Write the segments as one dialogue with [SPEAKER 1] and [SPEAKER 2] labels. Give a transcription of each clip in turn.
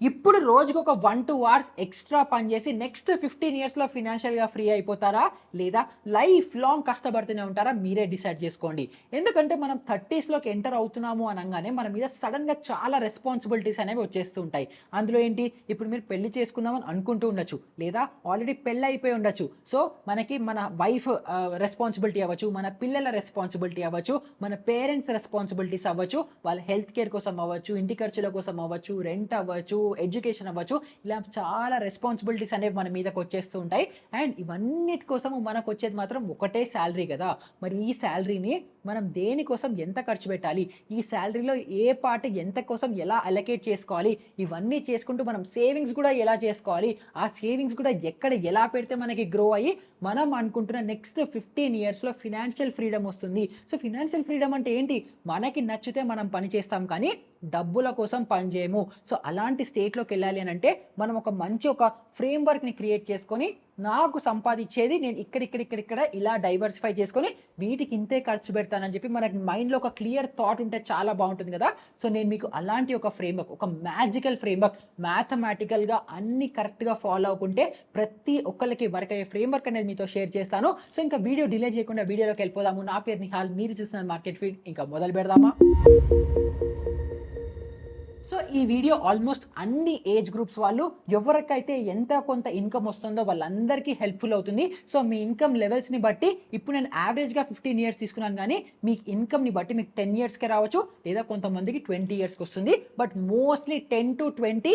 [SPEAKER 1] ఇప్పుడు రోజుకి ఒక 1-2 అవర్స్ ఎక్స్ట్రా పని చేసి నెక్స్ట్ 15 ఇయర్స్‌లో ఫినాన్షియల్‌గా ఫ్రీ అయిపోతారా? లేదా లైఫ్ లాంగ్ కష్టపడుతూనే ఉంటారా? మీరే డిసైడ్ చేసుకోండి. ఎందుకంటే మనం 30స్‌లోకి ఎంటర్ అవుతున్నాము అనంగానే మన మీద సడెన్‌గా చాలా రెస్పాన్సిబిలిటీస్ అనేవి వచ్చేస్తూ ఉంటాయి. అందులో ఏంటి? ఇప్పుడు మీరు పెళ్లి చేసుకుందామని అనుకుంటూ ఉండొచ్చు. లేదా ఆల్రెడీ పెళ్లయిపోయి ఉండొచ్చు. సో, మనకి మన వైఫ్ రెస్పాన్సిబిలిటీ అవ్వచ్చు, మన పిల్లల రెస్పాన్సిబిలిటీ అవ్వచ్చు, మన పేరెంట్స్ రెస్పాన్సిబిలిటీస్ అవ్వచ్చు, వాళ్ళ హెల్త్ కేర్ కోసం అవ్వచ్చు, ఇంటి ఖర్చుల కోసం అవ్వచ్చు, రెంట్ అవ్వచ్చు, ఎడ్యుకేషన్ అవ్వచ్చు. ఇలా చాలా రెస్పాన్సిబిలిటీస్ అనేవి మన మీదకి వచ్చేస్తూ ఉంటాయి. అండ్ ఇవన్నిటి కోసము మనకొచ్చేది మాత్రం ఒకటే సాలరీ గదా! మరి ఈ సాలరీని మనం దేనికోసం ఎంత ఖర్చు పెట్టాలి? ఈ సాలరీలో ఏ పార్ట్ ఎంత కోసం ఎలా అలొకేట్ చేసుకోవాలి? ఇవన్నీ చేసుకుంటూ మనం సేవింగ్స్ గూడా ఎలా చేసుకోవాలి? ఆ సేవింగ్స్ కూడా ఎక్కడ ఎలా పెడితే మనకి గ్రో అయ్యి మనం అనుకుంటున్న నెక్స్ట్ 15 ఇయర్స్‌లో ఫినాన్షియల్ ఫ్రీడమ్ వస్తుంది. సో, ఫినాన్షియల్ ఫ్రీడమ్ అంటే ఏంటి? మనకి నచ్చితే మనం పని చేస్తాం కానీ డబ్బుల కోసం పని చేయము. సో, అలాంటి స్టేట్‌లోకెళ్ళాలి అనంటే మనం ఒక మంచి ఫ్రేమ్‌వర్క్‌ని క్రియేట్ చేసుకొని నాకు సంపాదించేది నేను ఇక్కడ ఇలా డైవర్సిఫై చేసుకొని వీటికి ఇంతే ఖర్చు పెడతానని చెప్పి మనకి మైండ్‌లో ఒక క్లియర్ థాట్ ఉంటే చాలా బావుంటుంది గదా! సో, నేను మీకు అలాంటి ఒక ఫ్రేమ్‌వర్క్, ఒక మ్యాజికల్ ఫ్రేమ్‌వర్క్, మ్యాథమెటికల్‌గా అన్నీ కరెక్ట్‌గా ఫాలో అవ్వుకుంటే ప్రతి ఒక్కళ్ళకి వర్క్ అయ్యే ఫ్రేమ్‌వర్క్ అనేది మీతో షేర్ చేస్తాను. సో, ఇంకా వీడియో డిలే చేయకుండా వీడియోలోకెళ్ళిపోదాము. నా పేరు నిహాల్. మీరు చూస్తున్నారు మార్కెట్ ఫీడ్. ఇంకా మొదలు పెడదామా? సో, ఈ వీడియో ఆల్మోస్ట్ అన్ని ఏజ్ గ్రూప్స్ వాళ్ళు ఎవరికైతే ఎంత కొంత ఇన్‌కమ్ వస్తుందో వాళ్ళందరికీ హెల్ప్‌ఫుల్ అవుతుంది. సో, మీ ఇన్‌కమ్ లెవెల్స్‌ని బట్టి ఇప్పుడు నేను యావరేజ్‌గా 15 ఇయర్స్ తీసుకున్నాను గానీ, మీ ఇన్‌కమ్‌ని బట్టి మీకు 10 ఇయర్స్‌కే రావచ్చు. లేదా కొంతమందికి 20 ఇయర్స్‌కొస్తుంది. బట్ మోస్ట్‌లీ 10-20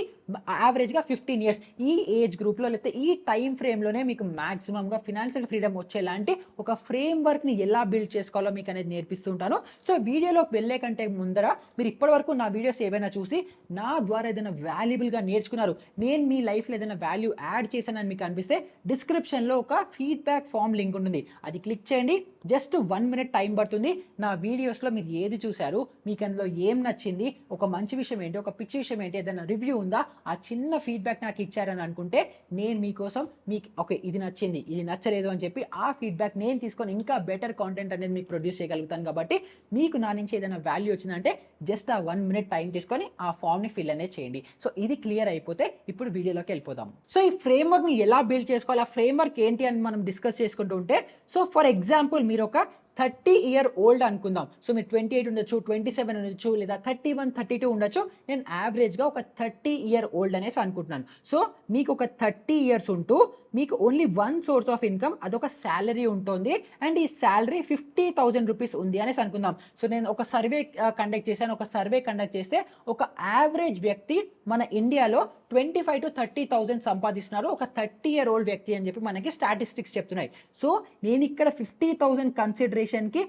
[SPEAKER 1] యావరేజ్‌గా 15 ఇయర్స్. ఈ ఏజ్ గ్రూప్‌లో లేకపోతే ఈ టైమ్ ఫ్రేమ్‌లోనే మీకు మాక్సిమమ్‌గా ఫినాన్షియల్ ఫ్రీడమ్ వచ్చేలాంటి ఒక ఫ్రేమ్‌వర్క్‌ని ఎలా బిల్డ్ చేసుకోవాలో మీకనేది నేర్పిస్తూ ఉంటాను. సో, వీడియోలోకి వెళ్ళే కంటే ముందర మీరు ఇప్పటివరకు నా వీడియోస్ ఏవైనా చూసి నా ద్వారా ఏదైనా వాల్యుబుల్‌గా నేర్చుకున్నారు, నేను మీ లైఫ్‌లో ఏదైనా వాల్యూ యాడ్ చేశానని మీకు అనిపిస్తే డిస్క్రిప్షన్‌లో ఒక ఫీడ్‌బ్యాక్ ఫార్మ్ లింక్ ఉంటుంది. అది క్లిక్ చేయండి. జస్ట్ 1 మినిట్ టైం పడుతుంది. నా వీడియోస్‌లో మీరు ఏది చూసారు, మీకు అందులో ఏం నచ్చింది, ఒక మంచి విషయం ఏంటి, ఒక పిచ్చి విషయం ఏంటి, ఏదైనా రివ్యూ ఉందా, ఆ చిన్న ఫీడ్‌బ్యాక్ నాకు ఇచ్చారని అనుకుంటే నేను మీకోసం మీకు ఓకే. ఇది నచ్చింది, ఇది నచ్చలేదు అని చెప్పి ఆ ఫీడ్‌బ్యాక్ నేను తీసుకొని ఇంకా బెటర్ కంటెంట్ అనేది మీకు ప్రొడ్యూస్ చేయగలుగుతాను కాబట్టి మీకు నా నుంచి ఏదైనా వాల్యూ వచ్చిందంటే జస్ట్ ఆ 1 మినిట్ టైం తీసుకొని ఆ ఫార్మ్‌ని ఫిల్ అనేది చేయండి. సో, ఇది క్లియర్ అయిపోతే ఇప్పుడు వీడియోలోకి వెళ్ళిపోదాం. సో, ఈ ఫ్రేమ్‌వర్క్‌ని ఎలా బిల్డ్ చేసుకోవాలి? ఆ ఫ్రేమ్‌వర్క్ ఏంటి అని మనం డిస్కస్ చేసుకుంటూ ఉంటే, సో, ఫర్ ఎగ్జాంపుల్ మీరొక 30 ఇయర్ ఓల్డ్ అనుకుందాం. సో, మీరు 28 ఉండొచ్చు, 27 ఉండొచ్చు, లేదా 31, 32 ఉండొచ్చు. నేను యావరేజ్‌గా ఒక 30 ఇయర్ ఓల్డ్ అనేసి అనుకుంటున్నాను. సో, మీకొక 30 ఇయర్స్ ఉంటూ మీకు only one source of income అదొక సాలరీ ఉంటుంది. అండ్ ఈ సాలరీ 50,000 రూపీస్ ఉంది అనేసి అనుకుందాం. సో, నేను ఒక సర్వే కండక్ట్ చేశాను. ఒక సర్వే కండక్ట్ చేస్తే ఒక యావరేజ్ వ్యక్తి మన ఇండియాలో 25,000-30,000 సంపాదిస్తున్నారు. ఒక 30 ఇయర్ ఓల్డ్ వ్యక్తి అని చెప్పి మనకి స్టాటిస్టిక్స్ చెప్తున్నాయి. సో, నేనిక్కడ 50,000 కన్సిడరేషన్‌కి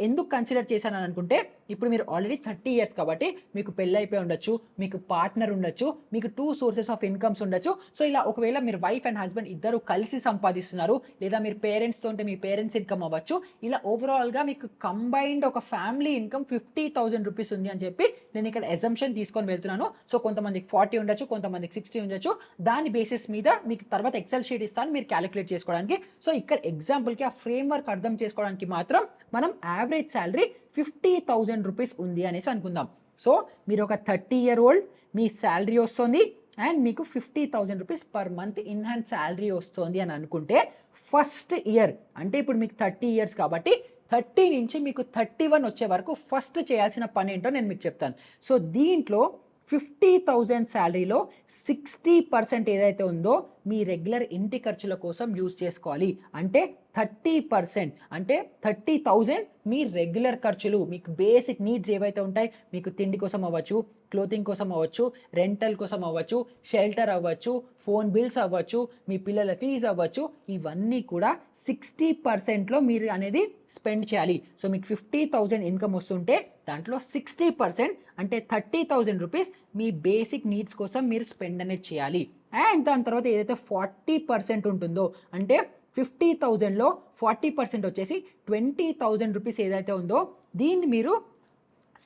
[SPEAKER 1] ఎందుకు కన్సిడర్ చేశానని అనుకుంటే, ఇప్పుడు మీరు ఆల్రెడీ 30 ఇయర్స్ కాబట్టి మీకు పెళ్లయిపోయి ఉండొచ్చు, మీకు పార్ట్నర్ ఉండొచ్చు, మీకు 2 సోర్సెస్ ఆఫ్ ఇన్‌కమ్స్ ఉండొచ్చు. సో, ఇలా ఒకవేళ మీరు వైఫ్ అండ్ హస్బెండ్ ఇద్దరు కలిసి సంపాదిస్తున్నారు, లేదా మీరు పేరెంట్స్‌తో ఉంటే మీ పేరెంట్స్ ఇన్‌కమ్ అవ్వచ్చు. ఇలా ఓవరాల్‌గా మీకు కంబైన్డ్ ఒక ఫ్యామిలీ ఇన్‌కమ్ 50,000 రూపీస్ ఉంది అని చెప్పి నేనిక్కడ అజంప్షన్ తీసుకొని వెళ్తున్నాను. సో, కొంతమందికి 40 ఉండొచ్చు, కొంతమందికి 60 ఉండొచ్చు. దాని బేసిస్ మీద మీకు తర్వాత ఎక్సెల్ షీట్ ఇస్తాను మీరు కాలిక్యులేట్ చేసుకోవడానికి. సో, ఇక్కడ ఎగ్జాంపుల్‌కి ఆ ఫ్రేమ్‌వర్క్ అర్థం చేసుకోవడానికి మాత్రం మనం యావరేజ్ సాలరీ 50,000 రూపీస్ ఉంది అనేసి అనుకుందాం. సో, మీరొక 30 ఇయర్ ఓల్డ్, మీ సాలరీ వస్తుంది అండ్ మీకు 50,000 rupees per month in hand salary వస్తుంది అని అనుకుంటే, ఫస్ట్ ఇయర్ అంటే ఇప్పుడు మీకు 30 ఇయర్స్ కాబట్టి 30 నుంచి మీకు 31 వచ్చే వరకు ఫస్ట్ చేయాల్సిన పనేంటో నేను మీకు చెప్తాను. సో, దీంట్లో 50,000 సాలరీలో 60% ఏదైతే ఉందో మీ రెగ్యులర్ ఇంటి ఖర్చుల కోసం యూజ్ చేసుకోవాలి. అంటే 30% అంటే 30,000 మీ రెగ్యులర్ ఖర్చులు, మీకు బేసిక్ నీడ్స్ ఏవైతే ఉంటాయి, మీకు తిండి కోసం అవ్వచ్చు, క్లోతింగ్ కోసం అవ్వచ్చు, రెంటల్ కోసం అవ్వచ్చు, షెల్టర్ అవ్వచ్చు, ఫోన్ బిల్స్ అవ్వచ్చు, మీ పిల్లల ఫీజ్ అవ్వచ్చు, ఇవన్నీ కూడా 60%లో మీరు అనేది స్పెండ్ చేయాలి. సో, మీకు 50,000 ఇన్‌కమ్ వస్తుంటే దాంట్లో 60% అంటే 30,000 రూపీస్ మీ బేసిక్ నీడ్స్ కోసం మీరు స్పెండ్ అనేది చేయాలి. అండ్ దాని తర్వాత ఏదైతే 40% ఉంటుందో అంటే 50,000లో 40% వచ్చేసి 20,000 రూపీస్ ఏదైతే ఉందో దీన్ని మీరు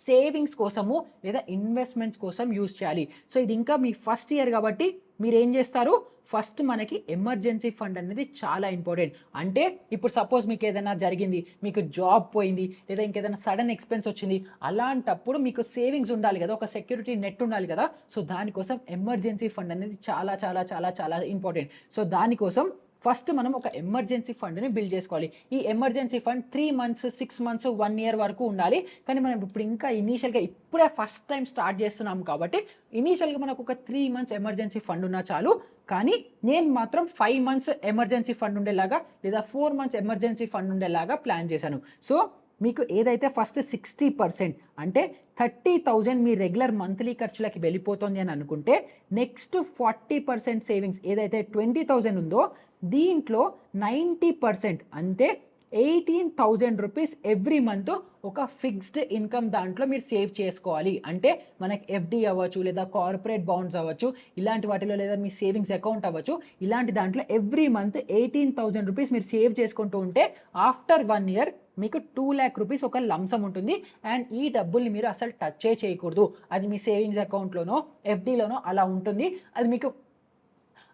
[SPEAKER 1] సేవింగ్స్ కోసము లేదా ఇన్వెస్ట్‌మెంట్స్ కోసం యూజ్ చేయాలి. సో, ఇది ఇంకా మీ ఫస్ట్ ఇయర్ కాబట్టి మీరేం చేస్తారు ఫస్ట్ మనకి ఎమర్జెన్సీ ఫండ్ అనేది చాలా ఇంపార్టెంట్. అంటే ఇప్పుడు సపోజ్ మీకు ఏదైనా జరిగింది, మీకు జాబ్ పోయింది, లేదా ఇంకేదైనా సడన్ ఎక్స్‌పెన్స్ వచ్చింది. అలాంటప్పుడు మీకు సేవింగ్స్ ఉండాలి కదా! ఒక సెక్యూరిటీ నెట్ ఉండాలి కదా! సో, దానికోసం ఎమర్జెన్సీ ఫండ్ అనేది చాలా చాలా చాలా చాలా ఇంపార్టెంట్. సో, దానికోసం ఫస్ట్ మనం ఒక ఎమర్జెన్సీ ఫండ్‌ని బిల్డ్ చేసుకోవాలి. ఈ emergency fund 3 months, 6 months, 1 year వరకు ఉండాలి. కానీ మనం ఇప్పుడు ఇంకా ఇనీషియల్‌గా ఇప్పుడే ఫస్ట్ టైమ్ స్టార్ట్ చేస్తున్నాం కాబట్టి ఇనీషియల్‌గా మనకు ఒక 3 మంత్స్ ఎమర్జెన్సీ ఫండ్ ఉన్నా చాలు. కానీ నేను మాత్రం 5 మంత్స్ ఎమర్జెన్సీ ఫండ్ ఉండేలాగా లేదా 4 మంత్స్ ఎమర్జెన్సీ ఫండ్ ఉండేలాగా ప్లాన్ చేశాను. సో, మీకు ఏదైతే ఫస్ట్ 60% అంటే 30,000 మీ రెగ్యులర్ మంత్లీ ఖర్చులకి వెళ్ళిపోతుంది అని అనుకుంటే, నెక్స్ట్ 40% సేవింగ్స్ ఏదైతే 20,000 ఉందో దీంట్లో 90% అంటే 18,000 రూపీస్ ఎవ్రీ మంత్ ఒక ఫిక్స్డ్ ఇన్కమ్ దాంట్లో మీరు సేవ్ చేసుకోవాలి. అంటే మనకి ఎఫ్‌డి అవ్వచ్చు, లేదా కార్పొరేట్ బాండ్స్ అవ్వచ్చు, ఇలాంటి వాటిలో లేదా మీ సేవింగ్స్ అకౌంట్ అవ్వచ్చు. ఇలాంటి దాంట్లో ఎవ్రీ మంత్ 18,000 రూపీస్ మీరు సేవ్ చేసుకుంటూ ఉంటే ఆఫ్టర్ 1 ఇయర్ మీకు 2,00,000 రూపీస్ ఒక లంసమ్ ఉంటుంది. అండ్ ఈ డబ్బుల్ని మీరు అసలు టచ్చే చేయకూడదు. అది మీ సేవింగ్స్ అకౌంట్‌లోనో, ఎఫ్‌డిలోనో అలా ఉంటుంది.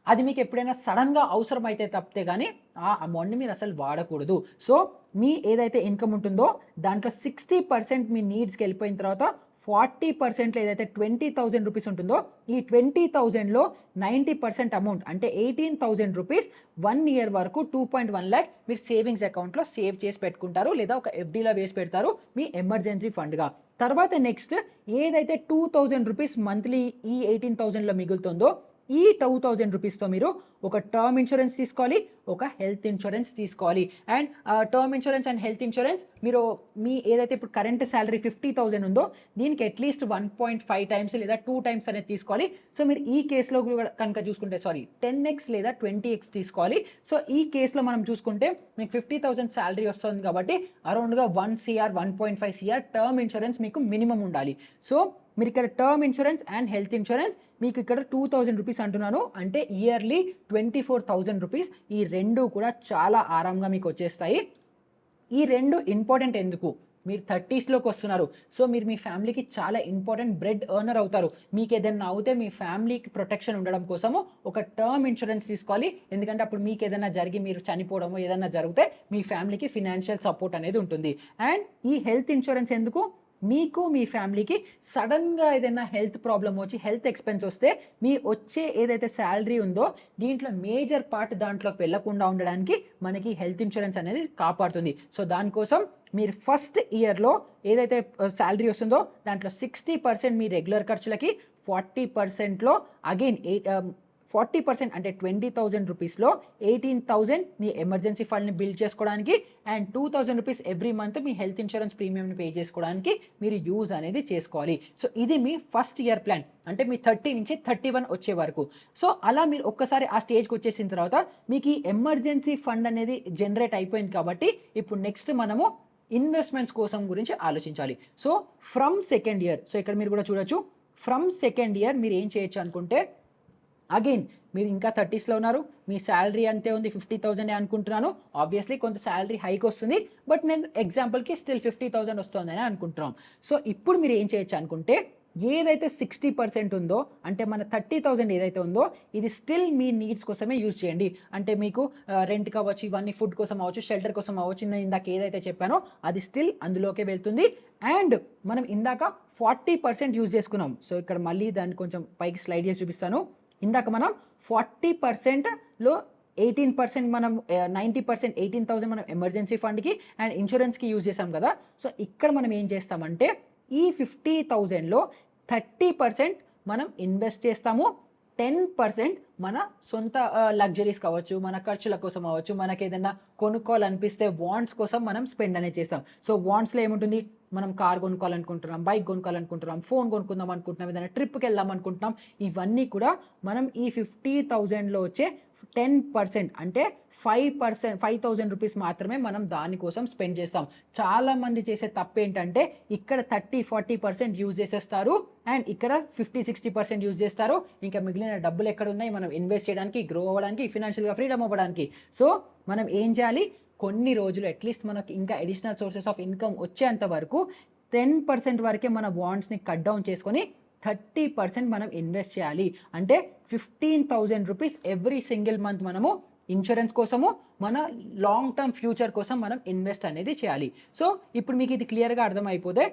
[SPEAKER 1] అది మీకు ఎప్పుడైనా సడన్‌గా అవసరమైతే తప్పితే గానీ, ఆ అమౌంట్‌ని మీరు అసలు వాడకూడదు. సో, మీ ఏదైతే ఇన్కమ్ ఉంటుందో దాంట్లో 60% మీ నీడ్స్‌కి వెళ్ళిపోయిన తర్వాత 40% ఏదైతే 20,000 రూపీస్ ఉంటుందో, ఈ 20,000లో 90% అమౌంట్ అంటే 18,000 రూపీస్ 1 ఇయర్ వరకు 2.1 లాక్ మీరు సేవింగ్స్ అకౌంట్‌లో సేవ్ చేసి పెట్టుకుంటారు. లేదా ఒక ఎఫ్‌డిలో వేసి పెడతారు మీ ఎమర్జెన్సీ ఫండ్‌గా. తర్వాత నెక్స్ట్ ఏదైతే 2,000 రూపీస్ మంత్లీ ఈ 18,000లో మిగులుతుందో ఈ 2,000 రూపీస్‌తో మీరు ఒక టర్మ్ ఇన్స్యూరెన్స్ తీసుకోవాలి. ఒక హెల్త్ ఇన్స్యూరెన్స్ తీసుకోవాలి. And term insurance and health insurance మీరు మీ ఏదైతే ఇప్పుడు కరెంట్ సాలరీ 50,000 ఉందో దీనికి అట్‌లీస్ట్ 1.5 టైమ్స్ లేదా 2 టైమ్స్ అనేది తీసుకోవాలి. సో, మీరు ఈ కేస్‌లో కూడా కనుక చూసుకుంటే 10x లేదా 20x తీసుకోవాలి. సో, ఈ కేస్‌లో మనం చూసుకుంటే మీకు 50,000 సాలరీ వస్తుంది కాబట్టి అరౌండ్‌గా 1 సీఆర్, 1.5 సీఆర్ టర్మ్ ఇన్స్యూరెన్స్ మీకు మినిమమ్ ఉండాలి. సో, మీరు ఇక్కడ term insurance and health insurance మీకు ఇక్కడ 2,000 రూపీస్ అంటున్నాను. అంటే ఇయర్లీ 24,000 రూపీస్. ఈ 2 కూడా చాలా ఆరాంగా మీకు వచ్చేస్తాయి. ఈ 2 ఇంపార్టెంట్ ఎందుకు? మీరు 30స్‌లోకి వస్తున్నారు. సో, మీరు మీ ఫ్యామిలీకి చాలా ఇంపార్టెంట్ బ్రెడ్ ఎర్నర్ అవుతారు. మీకేదైనా అవుతే మీ ఫ్యామిలీకి ప్రొటెక్షన్ ఉండడం కోసము ఒక టర్మ్ ఇన్స్యూరెన్స్ తీసుకోవాలి. ఎందుకంటే అప్పుడు మీకేదైనా జరిగి మీరు చనిపోవడమో ఏదైనా జరిగితే మీ ఫ్యామిలీకి ఫినాన్షియల్ సపోర్ట్ అనేది ఉంటుంది. అండ్ ఈ హెల్త్ ఇన్స్యూరెన్స్ ఎందుకు? మీకు మీ ఫ్యామిలీకి సడన్‌గా ఏదైనా హెల్త్ ప్రాబ్లమ్ వచ్చి హెల్త్ ఎక్స్‌పెన్స్ వస్తే మీ వచ్చే ఏదైతే సాలరీ ఉందో దీంట్లో మేజర్ పార్ట్ దాంట్లోకి వెళ్ళకుండా ఉండడానికి మనకి హెల్త్ ఇన్స్యూరెన్స్ అనేది కాపాడుతుంది. సో, దానికోసం మీరు ఫస్ట్ ఇయర్‌లో ఏదైతే సాలరీ వస్తుందో దాంట్లో 60% మీ రెగ్యులర్ ఖర్చులకి, 40%లో అగైన్ 40% అంటే 20,000 రూపీస్‌లో 18,000 మీ ఎమర్జెన్సీ ఫండ్‌ని బిల్డ్ చేసుకోవడానికి and 2,000 rupees every month me health insurance ప్రీమియంని పే చేసుకోవడానికి మీరు యూజ్ అనేది చేసుకోవాలి. సో, ఇది మీ ఫస్ట్ ఇయర్ ప్లాన్. అంటే మీ 30 నుంచి 31 వచ్చే వరకు. సో, అలా మీరు ఒక్కసారి ఆ స్టేజ్‌కి వచ్చేసిన తర్వాత మీకు ఈ ఎమర్జెన్సీ ఫండ్ అనేది జనరేట్ అయిపోయింది కాబట్టి ఇప్పుడు నెక్స్ట్ మనము ఇన్వెస్ట్‌మెంట్స్ కోసం గురించి ఆలోచించాలి. సో, ఫ్రమ్ సెకండ్ ఇయర్ ఇక్కడ మీరు కూడా చూడొచ్చు. ఫ్రమ్ సెకండ్ ఇయర్ మీరు ఏం చేయొచ్చు అనుకుంటే అగైన్ మీరు ఇంకా 30స్‌లో ఉన్నారు. మీ సాలరీ అంతే ఉంది 50,000 అనుకుంటున్నాను. ఆబ్వియస్లీ కొంత సాలరీ హైక్ వస్తుంది. బట్ నేను ఎగ్జాంపుల్‌కి స్టిల్ 50,000 వస్తుందని అనుకుంటున్నాం. సో, ఇప్పుడు మీరు ఏం చేయొచ్చు అనుకుంటే ఏదైతే 60% ఉందో అంటే మన 30,000 ఏదైతే ఉందో ఇది స్టిల్ మీ నీడ్స్ కోసమే యూజ్ చేయండి. అంటే మీకు రెంట్ కావచ్చు, ఇవన్నీ ఫుడ్ కోసం అవ్వచ్చు, షెల్టర్ కోసం అవ్వచ్చు. నేను ఇందాక ఏదైతే చెప్పానో అది స్టిల్ అందులోకే వెళ్తుంది. అండ్ మనం ఇందాక 40% యూజ్ చేసుకున్నాం. సో, ఇక్కడ మళ్ళీ దాన్ని కొంచెం పైకి స్లైడ్ చేసి చూపిస్తాను. ఇందాక మనం 40%లో 18% మనం 90% 18,000 మనం ఎమర్జెన్సీ ఫండ్‌కి అండ్ ఇన్స్యూరెన్స్‌కి యూజ్ చేసాం కదా! సో, ఇక్కడ మనం ఏం చేస్తామంటే ఈ 50,000లో 30% మనం ఇన్వెస్ట్ చేస్తాము. 10% మన సొంత లగ్జరీస్ కావచ్చు, మన ఖర్చుల కోసం అవ్వచ్చు, మనకేదన్నా కొనుక్కోవాలనిపిస్తే వాంట్స్ కోసం మనం స్పెండ్ అనేది చేస్తాం. సో, వాంట్స్‌లో ఏముంటుంది? మనం కార్ కొనుక్కోవాలనుకుంటున్నాం, బైక్ కొనుక్కోవాలనుకుంటున్నాం, ఫోన్ కొనుక్కుందాం అనుకుంటున్నాం, ఏదైనా ట్రిప్‌కెళ్దాం అనుకుంటున్నాం. ఇవన్నీ కూడా మనం ఈ 50,000లో వచ్చే 10% అంటే 5,000 రూపీస్ మాత్రమే మనం దానికోసం స్పెండ్ చేస్తాం. చాలామంది చేసే తప్పేంటంటే ఇక్కడ 30-40% యూజ్ చేసేస్తారు అండ్ ఇక్కడ 50-60% యూజ్ చేస్తారు. ఇంకా మిగిలిన డబ్బులు ఎక్కడున్నాయి మనం ఇన్వెస్ట్ చేయడానికి, గ్రో అవ్వడానికి, ఫినాన్షియల్‌గా ఫ్రీడమ్ అవ్వడానికి. సో, మనం ఏం చేయాలి? కొన్ని రోజులు అట్‌లీస్ట్ మనకి ఇంకా అడిషనల్ సోర్సెస్ ఆఫ్ ఇన్కమ్ వచ్చేంత వరకు 10% వరకే మన వాంట్స్‌ని కట్ డౌన్ చేసుకొని 30% మనం ఇన్వెస్ట్ చేయాలి. అంటే 15,000 రూపీస్ ఎవ్రీ సింగిల్ మంత్ మనము ఇన్సూరెన్స్ కోసము, మన లాంగ్ టర్మ్ ఫ్యూచర్ కోసం మనం ఇన్వెస్ట్ అనేది చేయాలి. సో ఇప్పుడు మీకు ఇది క్లియర్గా అర్థమైపోతే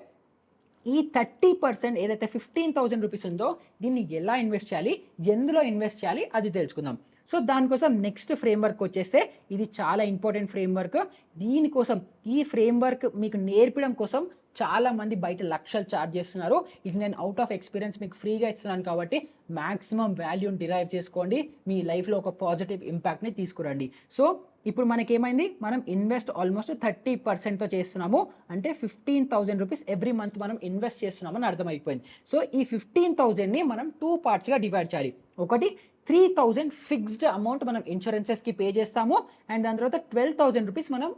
[SPEAKER 1] ఈ 30% ఏదైతే 15,000 రూపీస్ ఉందో దీన్ని ఎలా ఇన్వెస్ట్ చేయాలి, ఎందులో ఇన్వెస్ట్ చేయాలి అది తెలుసుకుందాం. సో దానికోసం నెక్స్ట్ ఫ్రేమ్వర్క్ వచ్చేస్తే ఇది చాలా ఇంపార్టెంట్ ఫ్రేమ్వర్క్. దీనికోసం ఈ ఫ్రేమ్వర్క్ మీకు నేర్పడం కోసం చాలా మంది బయట లక్షలు ఛార్జ్ చేస్తున్నారు. ఇది నేను అవుట్ ఆఫ్ ఎక్స్పీరియన్స్ మీకు ఫ్రీగా ఇస్తున్నాను కాబట్టి మ్యాక్సిమం వాల్యూని డిరైవ్ చేసుకోండి, మీ లైఫ్లో ఒక పాజిటివ్ ఇంపాక్ట్ని తీసుకురండి. సో ఇప్పుడు మనకేమైంది, మనం ఇన్వెస్ట్ ఆల్మోస్ట్ 30%తో చేస్తున్నాము. అంటే 15,000 రూపీస్ ఎవ్రీ మంత్ మనం ఇన్వెస్ట్ చేస్తున్నామని అర్థమైపోయింది. సో ఈ 15,000ని మనం 2 పార్ట్స్గా డివైడ్ చేయాలి. ఒకటి 3,000 ఫిక్స్డ్ అమౌంట్ మనం ఇన్సూరెన్సెస్కి పే చేస్తాము, అండ్ దాని తర్వాత 12,000 రూపీస్ మనం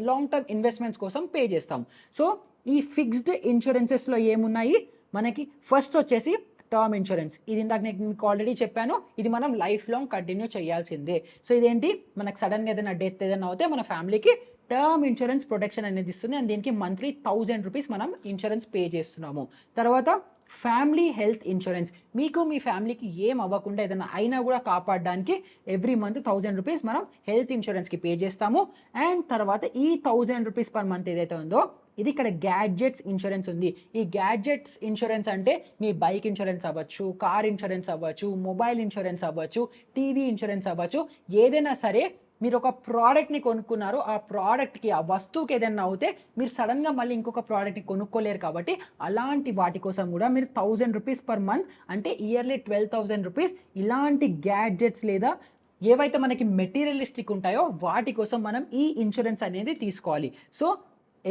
[SPEAKER 1] లాంగ్ టర్మ్ ఇన్వెస్ట్మెంట్స్ కోసం పే చేస్తాము. సో ఈ ఫిక్స్డ్ ఇన్సూరెన్సెస్లో ఏమున్నాయి, మనకి ఫస్ట్ వచ్చేసి టర్మ్ ఇన్సూరెన్స్. ఇది ఇందాక నేను మీకు ఆల్రెడీ చెప్పాను, ఇది మనం లైఫ్ లాంగ్ కంటిన్యూ చేయాల్సిందే. సో ఇదేంటి, మనకు సడన్గా ఏదైనా డెత్ ఏదైనా అవుతే మన ఫ్యామిలీకి టర్మ్ ఇన్సూరెన్స్ ప్రొటెక్షన్ అనేది ఇస్తుంది, అండ్ దీనికి మంత్లీ 1,000 రూపీస్ మనం ఇన్సూరెన్స్ పే చేస్తున్నాము. తర్వాత ఫ్యామిలీ హెల్త్ ఇన్సూరెన్స్, మీకు మీ ఫ్యామిలీకి ఏం అవ్వకుండా ఏదైనా అయినా కూడా కాపాడడానికి ఎవ్రీ మంత్ 1,000 రూపీస్ మనం హెల్త్ ఇన్సూరెన్స్కి పే చేస్తాము. అండ్ తర్వాత ఈ 1,000 రూపీస్ పర్ మంత్ ఏదైతే ఉందో ఇది ఇక్కడ గ్యాడ్జెట్స్ ఇన్సూరెన్స్ ఉంది. ఈ గ్యాడ్జెట్స్ ఇన్సూరెన్స్ అంటే మీ బైక్ ఇన్సూరెన్స్ అవ్వచ్చు, కార్ ఇన్సూరెన్స్ అవ్వచ్చు, మొబైల్ ఇన్సూరెన్స్ అవ్వచ్చు, టీవీ ఇన్సూరెన్స్ అవ్వచ్చు. ఏదైనా సరే మీరు ఒక ప్రోడక్ట్ని కొనుక్కున్నారు, ఆ ప్రోడక్ట్కి ఆ వస్తువుకి ఏదైనా అవుతే మీరు సడన్గా మళ్ళీ ఇంకొక ప్రోడక్ట్ని కొనుక్కోలేరు కాబట్టి అలాంటి వాటి కోసం కూడా మీరు 1,000 రూపీస్ పర్ మంత్ అంటే ఇయర్లీ 12,000 రూపీస్ ఇలాంటి గ్యాడ్జెట్స్ లేదా ఏవైతే మనకి మెటీరియలిస్టిక్ ఉంటాయో వాటి కోసం మనం ఈ ఇన్సూరెన్స్ అనేది తీసుకోవాలి. సో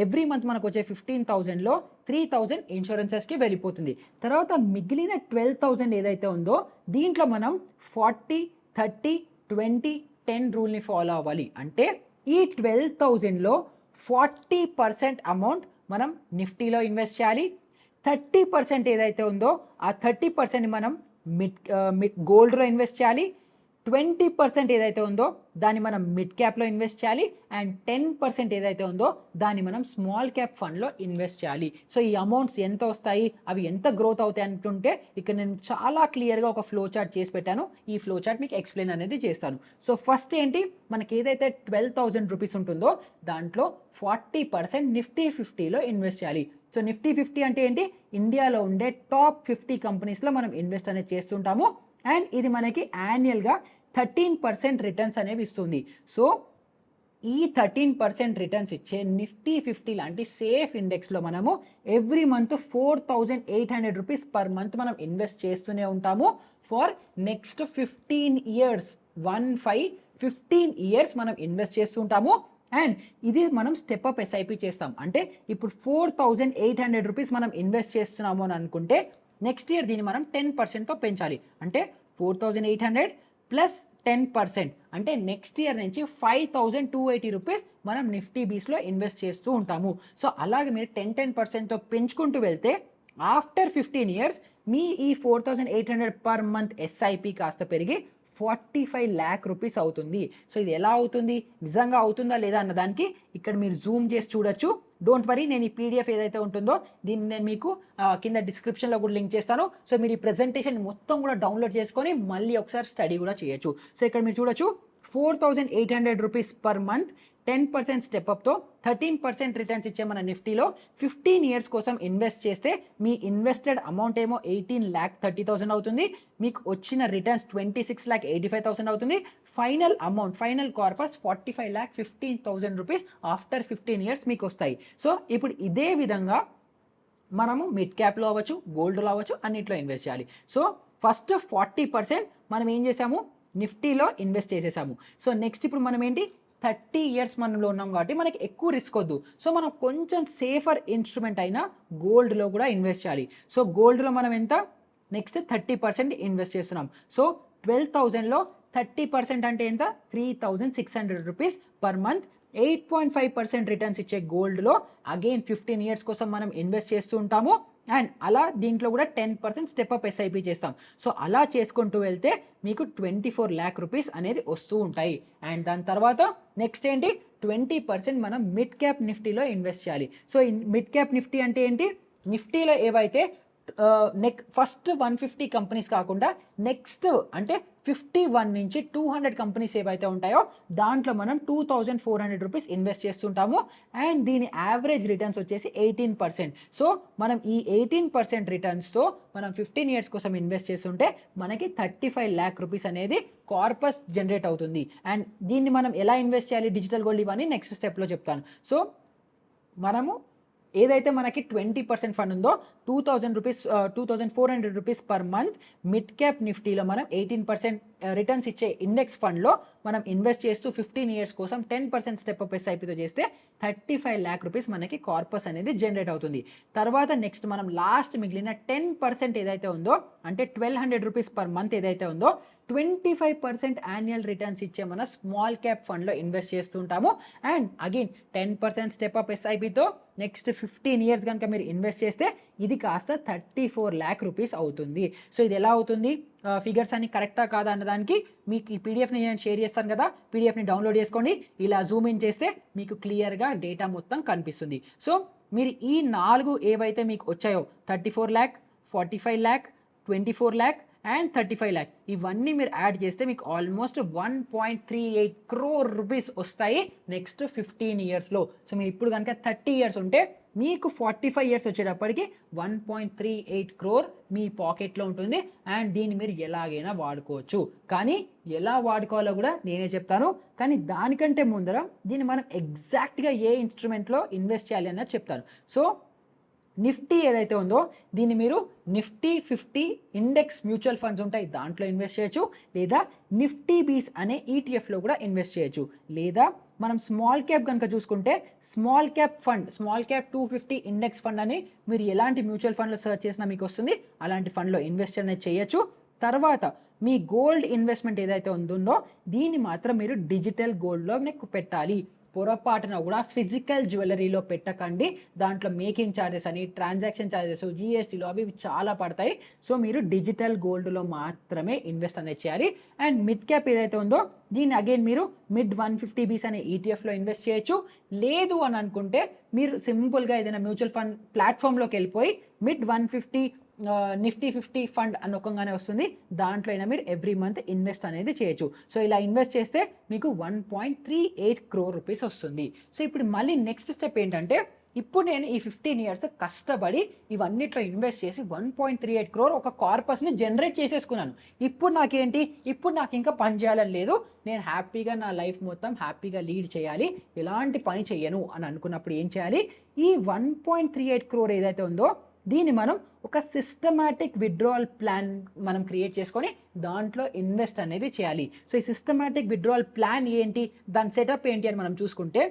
[SPEAKER 1] ఎవ్రీ మంత్ మనకు వచ్చే 15,000లో 3,000 ఇన్సూరెన్సెస్కి వెళ్ళిపోతుంది. తర్వాత మిగిలిన 12,000 ఏదైతే ఉందో దీంట్లో మనం 40, 30, 20, 10 రూల్ని ఫాలో అవ్వాలి. అంటే ఈ 12,000లో 40% అమౌంట్ మనం నిఫ్టీలో ఇన్వెస్ట్ చేయాలి. 30% ఏదైతే ఉందో ఆ 30% మనం మిడ్ గోల్డ్లో ఇన్వెస్ట్ చేయాలి. 20% ఏదైతే ఉందో దాన్ని మనం మిడ్ క్యాప్లో ఇన్వెస్ట్ చేయాలి. అండ్ 10% ఏదైతే ఉందో దాన్ని మనం స్మాల్ క్యాప్ ఫండ్లో ఇన్వెస్ట్ చేయాలి. సో ఈ అమౌంట్స్ ఎంత వస్తాయి, అవి ఎంత గ్రోత్ అవుతాయి అంటుంటే ఇక్కడ నేను చాలా క్లియర్గా ఒక ఫ్లో చార్ట్ చేసి పెట్టాను. ఈ ఫ్లో చార్ట్ మీకు ఎక్స్ప్లెయిన్ అనేది చేస్తాను. సో ఫస్ట్ ఏంటి, మనకి ఏదైతే 12,000 రూపీస్ ఉంటుందో దాంట్లో 40% నిఫ్టీ 50లో ఇన్వెస్ట్ చేయాలి. సో నిఫ్టీ 50 అంటే ఏంటి, ఇండియాలో ఉండే టాప్ 50 కంపెనీస్లో మనం ఇన్వెస్ట్ అనేది చేస్తుంటాము. అండ్ ఇది మనకి యాన్యువల్గా 13% రిటర్న్స్ అనేవి ఇస్తుంది. సో ఈ 13% రిటర్న్స్ ఇచ్చే నిఫ్టీ 50 లాంటి సేఫ్ ఇండెక్స్లో మనము every month 4,800 rupees per month మనం ఇన్వెస్ట్ చేస్తూనే ఉంటాము ఫర్ నెక్స్ట్ 15 ఇయర్స్. 15 ఇయర్స్ మనం ఇన్వెస్ట్ చేస్తుంటాము. అండ్ ఇది మనం స్టెప్ అప్ ఎస్ఐపి చేస్తాం. అంటే ఇప్పుడు 4,800 రూపీస్ మనం ఇన్వెస్ట్ చేస్తున్నాము అని అనుకుంటే నెక్స్ట్ ఇయర్ దీన్ని మనం 10%తో పెంచాలి. అంటే 4,800 ప్లస్ 10% అంటే నెక్స్ట్ ఇయర్ నుంచి 5,280 రూపీస్ మనం నిఫ్టీ బీస్లో ఇన్వెస్ట్ చేస్తూ ఉంటాము. సో అలాగే మీరు 10%తో పెంచుకుంటూ వెళ్తే ఆఫ్టర్ 15 ఇయర్స్ మీ ఈ 4,800 పర్ మంత్ ఎస్ఐపి కాస్త పెరిగి 45 lakh రూపీస్ అవుతుంది. సో ఇది ఎలా అవుతుంది, నిజంగా అవుతుందా లేదా అన్న దానికి ఇక్కడ మీరు జూమ్ చేసి చూడొచ్చు. డోంట్ వరీ, నేను ఈ పీడిఎఫ్ ఏదైతే ఉంటుందో దీన్ని నేను మీకు కింద డిస్క్రిప్షన్లో కూడా లింక్ చేస్తాను. సో మీరు ఈ ప్రెజెంటేషన్ మొత్తం కూడా డౌన్లోడ్ చేసుకొని మళ్ళీ ఒకసారి స్టడీ కూడా చేయొచ్చు. సో ఇక్కడ మీరు చూడొచ్చు 4,800 రూపీస్ పర్ మంత్ 10% స్టెప్అప్తో 13% రిటర్న్స్ ఇచ్చే మన నిఫ్టీలో 15 ఇయర్స్ కోసం ఇన్వెస్ట్ చేస్తే మీ ఇన్వెస్టెడ్ అమౌంట్ ఏమో 18,30,000 అవుతుంది. మీకు వచ్చిన రిటర్న్స్ 26,85,000 అవుతుంది. Final amount, final corpus 45,15,000 rupees after 15 years మీకు వస్తాయి. సో ఇప్పుడు ఇదే విధంగా మనము మిడ్ క్యాప్లో అవ్వచ్చు, గోల్డ్లో అవ్వచ్చు, అన్నిట్లో ఇన్వెస్ట్ చేయాలి. సో ఫస్ట్ 40% మనం ఏం చేసాము, నిఫ్టీలో ఇన్వెస్ట్ చేసేసాము. సో నెక్స్ట్ ఇప్పుడు మనం ఏంటి, 30 ఇయర్స్ మనలో ఉన్నాం కాబట్టి మనకి ఎక్కువ రిస్క్ వద్దు. సో మనం కొంచెం సేఫర్ ఇన్స్ట్రుమెంట్ అయినా గోల్డ్లో కూడా ఇన్వెస్ట్ చేయాలి. సో గోల్డ్లో మనం ఎంత, నెక్స్ట్ 30% ఇన్వెస్ట్ చేస్తున్నాం. సో 12,000లో 30% అంటే ఎంత, 3,600 రూపీస్ పర్ మంత్. 8.5% రిటర్న్స్ ఇచ్చే గోల్డ్లో అగైన్ 15 ఇయర్స్ కోసం మనం ఇన్వెస్ట్ చేస్తూ ఉంటాము. అండ్ అలా దీంట్లో కూడా 10% స్టెప్అప్ ఎస్ఐపి చేస్తాం. సో అలా చేసుకుంటూ వెళ్తే మీకు 24 lakh రూపీస్ అనేది వస్తూ ఉంటాయి. అండ్ దాని తర్వాత నెక్స్ట్ ఏంటి, 20% మనం మిడ్ క్యాప్ నిఫ్టీలో ఇన్వెస్ట్ చేయాలి. సో మిడ్ క్యాప్ నిఫ్టీ అంటే ఏంటి, నిఫ్టీలో ఏవైతే ఫస్ట్ 150 కంపెనీస్ కాకుండా నెక్స్ట్ అంటే 51 నుంచి 200 కంపెనీస్ ఏవైతే ఉంటాయో దాంట్లో మనం 2400 రూపీస్ ఇన్వెస్ట్ చేస్తుంటాము. అండ్ దీని యావరేజ్ రిటర్న్స్ వచ్చేసి 18%. సో మనం ఈ 18% రిటర్న్స్తో మనం 15 ఇయర్స్ కోసం ఇన్వెస్ట్ చేస్తుంటే మనకి 35 lakh రూపీస్ అనేది కార్పస్ జనరేట్ అవుతుంది. అండ్ దీన్ని మనం ఎలా ఇన్వెస్ట్ చేయాలి, డిజిటల్ గోల్డ్ ఇవన్నీ నెక్స్ట్ స్టెప్లో చెప్తాను. సో మనము ఏదైతే మనకి 20% ఫండ్ ఉందో 2400 rupees per month mid cap నిఫ్టీలో మనం 18% రిటర్న్స్ ఇచ్చే ఇండెక్స్ ఫండ్లో మనం ఇన్వెస్ట్ చేస్తూ 15 ఇయర్స్ కోసం 10% స్టెప్ అప్ ఎస్ఐపితో చేస్తే 35 lakh రూపీస్ మనకి కార్పస్ అనేది జనరేట్ అవుతుంది. తర్వాత నెక్స్ట్ మనం లాస్ట్ మిగిలిన 10% ఏదైతే ఉందో అంటే 1200 రూపీస్ పర్ మంత్ ఏదైతే ఉందో 25% యాన్యువల్ రిటర్న్స్ ఇచ్చే మన స్మాల్ క్యాప్ ఫండ్లో ఇన్వెస్ట్ చేస్తుంటాము. అండ్ అగైన్ 10% స్టెప్ అప్ ఎస్ఐపితో నెక్స్ట్ 15 ఇయర్స్ కనుక మీరు ఇన్వెస్ట్ చేస్తే ఇది కాస్త 34 lakh రూపీస్ అవుతుంది. సో ఇది ఎలా అవుతుంది, ఫిగర్స్ అన్ని కరెక్టా కాదా అన్నదానికి మీకు ఈ పీడిఎఫ్ని నేను షేర్ చేస్తాను కదా, పీడిఎఫ్ని డౌన్లోడ్ చేసుకోండి. ఇలా జూమ్ ఇన్ చేస్తే మీకు క్లియర్గా డేటా మొత్తం కనిపిస్తుంది. సో మీరు ఈ 4 ఏవైతే మీకు వచ్చాయో 34 lakh, 45 lakh, 24 lakh and 35 lakh ఇవన్నీ మీరు యాడ్ చేస్తే మీకు ఆల్మోస్ట్ 1.38 crore రూపీస్ వస్తాయి నెక్స్ట్ 15 ఇయర్స్లో. సో మీరు ఇప్పుడు కనుక 30 ఇయర్స్ ఉంటే మీకు 45 ఇయర్స్ వచ్చేటప్పటికి 1.38 crore మీ పాకెట్లో ఉంటుంది. అండ్ దీన్ని మీరు ఎలాగైనా వాడుకోవచ్చు. కానీ ఎలా వాడుకోవాలో కూడా నేనే చెప్తాను. కానీ దానికంటే ముందర దీన్ని మనం ఎగ్జాక్ట్గా ఏ ఇన్స్ట్రుమెంట్లో ఇన్వెస్ట్ చేయాలి అన్నది చెప్తాను. సో నిఫ్టీ ఏదైతే ఉందో దీన్ని మీరు నిఫ్టీ 50 ఇండెక్స్ మ్యూచువల్ ఫండ్స్ ఉంటాయి దాంట్లో ఇన్వెస్ట్ చేయొచ్చు, లేదా నిఫ్టీ బీస్ అనే ఈటీఎఫ్లో కూడా ఇన్వెస్ట్ చేయొచ్చు, లేదా మనం స్మాల్ క్యాప్ కనుక చూసుకుంటే small cap fund, small cap 250 index fund అని మీరు ఎలాంటి మ్యూచువల్ ఫండ్లో సెర్చ్ చేసినా మీకు వస్తుంది, అలాంటి ఫండ్లో ఇన్వెస్ట్ అనేది చేయొచ్చు. తర్వాత మీ గోల్డ్ ఇన్వెస్ట్మెంట్ ఏదైతే ఉందో దీన్ని మాత్రం మీరు డిజిటల్ గోల్డ్లో మీకు పెట్టాలి. పొరపాటున కూడా ఫిజికల్ జ్యువెలరీలో పెట్టకండి. దాంట్లో మేకింగ్ ఛార్జెస్ అని, ట్రాన్సాక్షన్ ఛార్జెస్, జిఎస్టీలు అవి చాలా పడతాయి. సో మీరు డిజిటల్ గోల్డ్లో మాత్రమే ఇన్వెస్ట్ అనేది చేయాలి. అండ్ మిడ్ క్యాప్ ఏదైతే ఉందో దీన్ని అగైన్ మీరు మిడ్ 150 బీస్ అనే ఈటీఎఫ్లో ఇన్వెస్ట్ చేయొచ్చు. లేదు అని అనుకుంటే మీరు సింపుల్గా ఏదైనా మ్యూచువల్ ఫండ్ ప్లాట్ఫామ్లోకి వెళ్ళిపోయి మిడ్ 150 నిఫ్టీ 50 ఫండ్ అనుకోగానే వస్తుంది, దాంట్లో అయినా మీరు ఎవ్రీ మంత్ ఇన్వెస్ట్ అనేది చేయొచ్చు. సో ఇలా ఇన్వెస్ట్ చేస్తే మీకు 1.38 crore రూపీస్ వస్తుంది. సో ఇప్పుడు మళ్ళీ నెక్స్ట్ స్టెప్ ఏంటంటే ఇప్పుడు నేను ఈ 15 ఇయర్స్ కష్టపడి ఇవన్నిట్లో ఇన్వెస్ట్ చేసి 1.38 crore ఒక కార్పస్ని జనరేట్ చేసేసుకున్నాను. ఇప్పుడు నాకేంటి, ఇప్పుడు నాకు ఇంకా పని చేయాలని లేదు, నేను హ్యాపీగా నా లైఫ్ మొత్తం హ్యాపీగా లీడ్ చేయాలి, ఎలాంటి పని చేయను అని అనుకున్నప్పుడు ఏం చేయాలి, ఈ 1.38 crore ఏదైతే ఉందో దీన్ని మనం ఒక సిస్టమాటిక్ విత్డ్రావల్ ప్లాన్ మనం క్రియేట్ చేసుకొని దాంట్లో ఇన్వెస్ట్ అనేది చేయాలి. సో ఈ సిస్టమాటిక్ విత్డ్రావల్ ప్లాన్ ఏంటి, దాని సెటప్ ఏంటి అని మనం చూసుకుంటే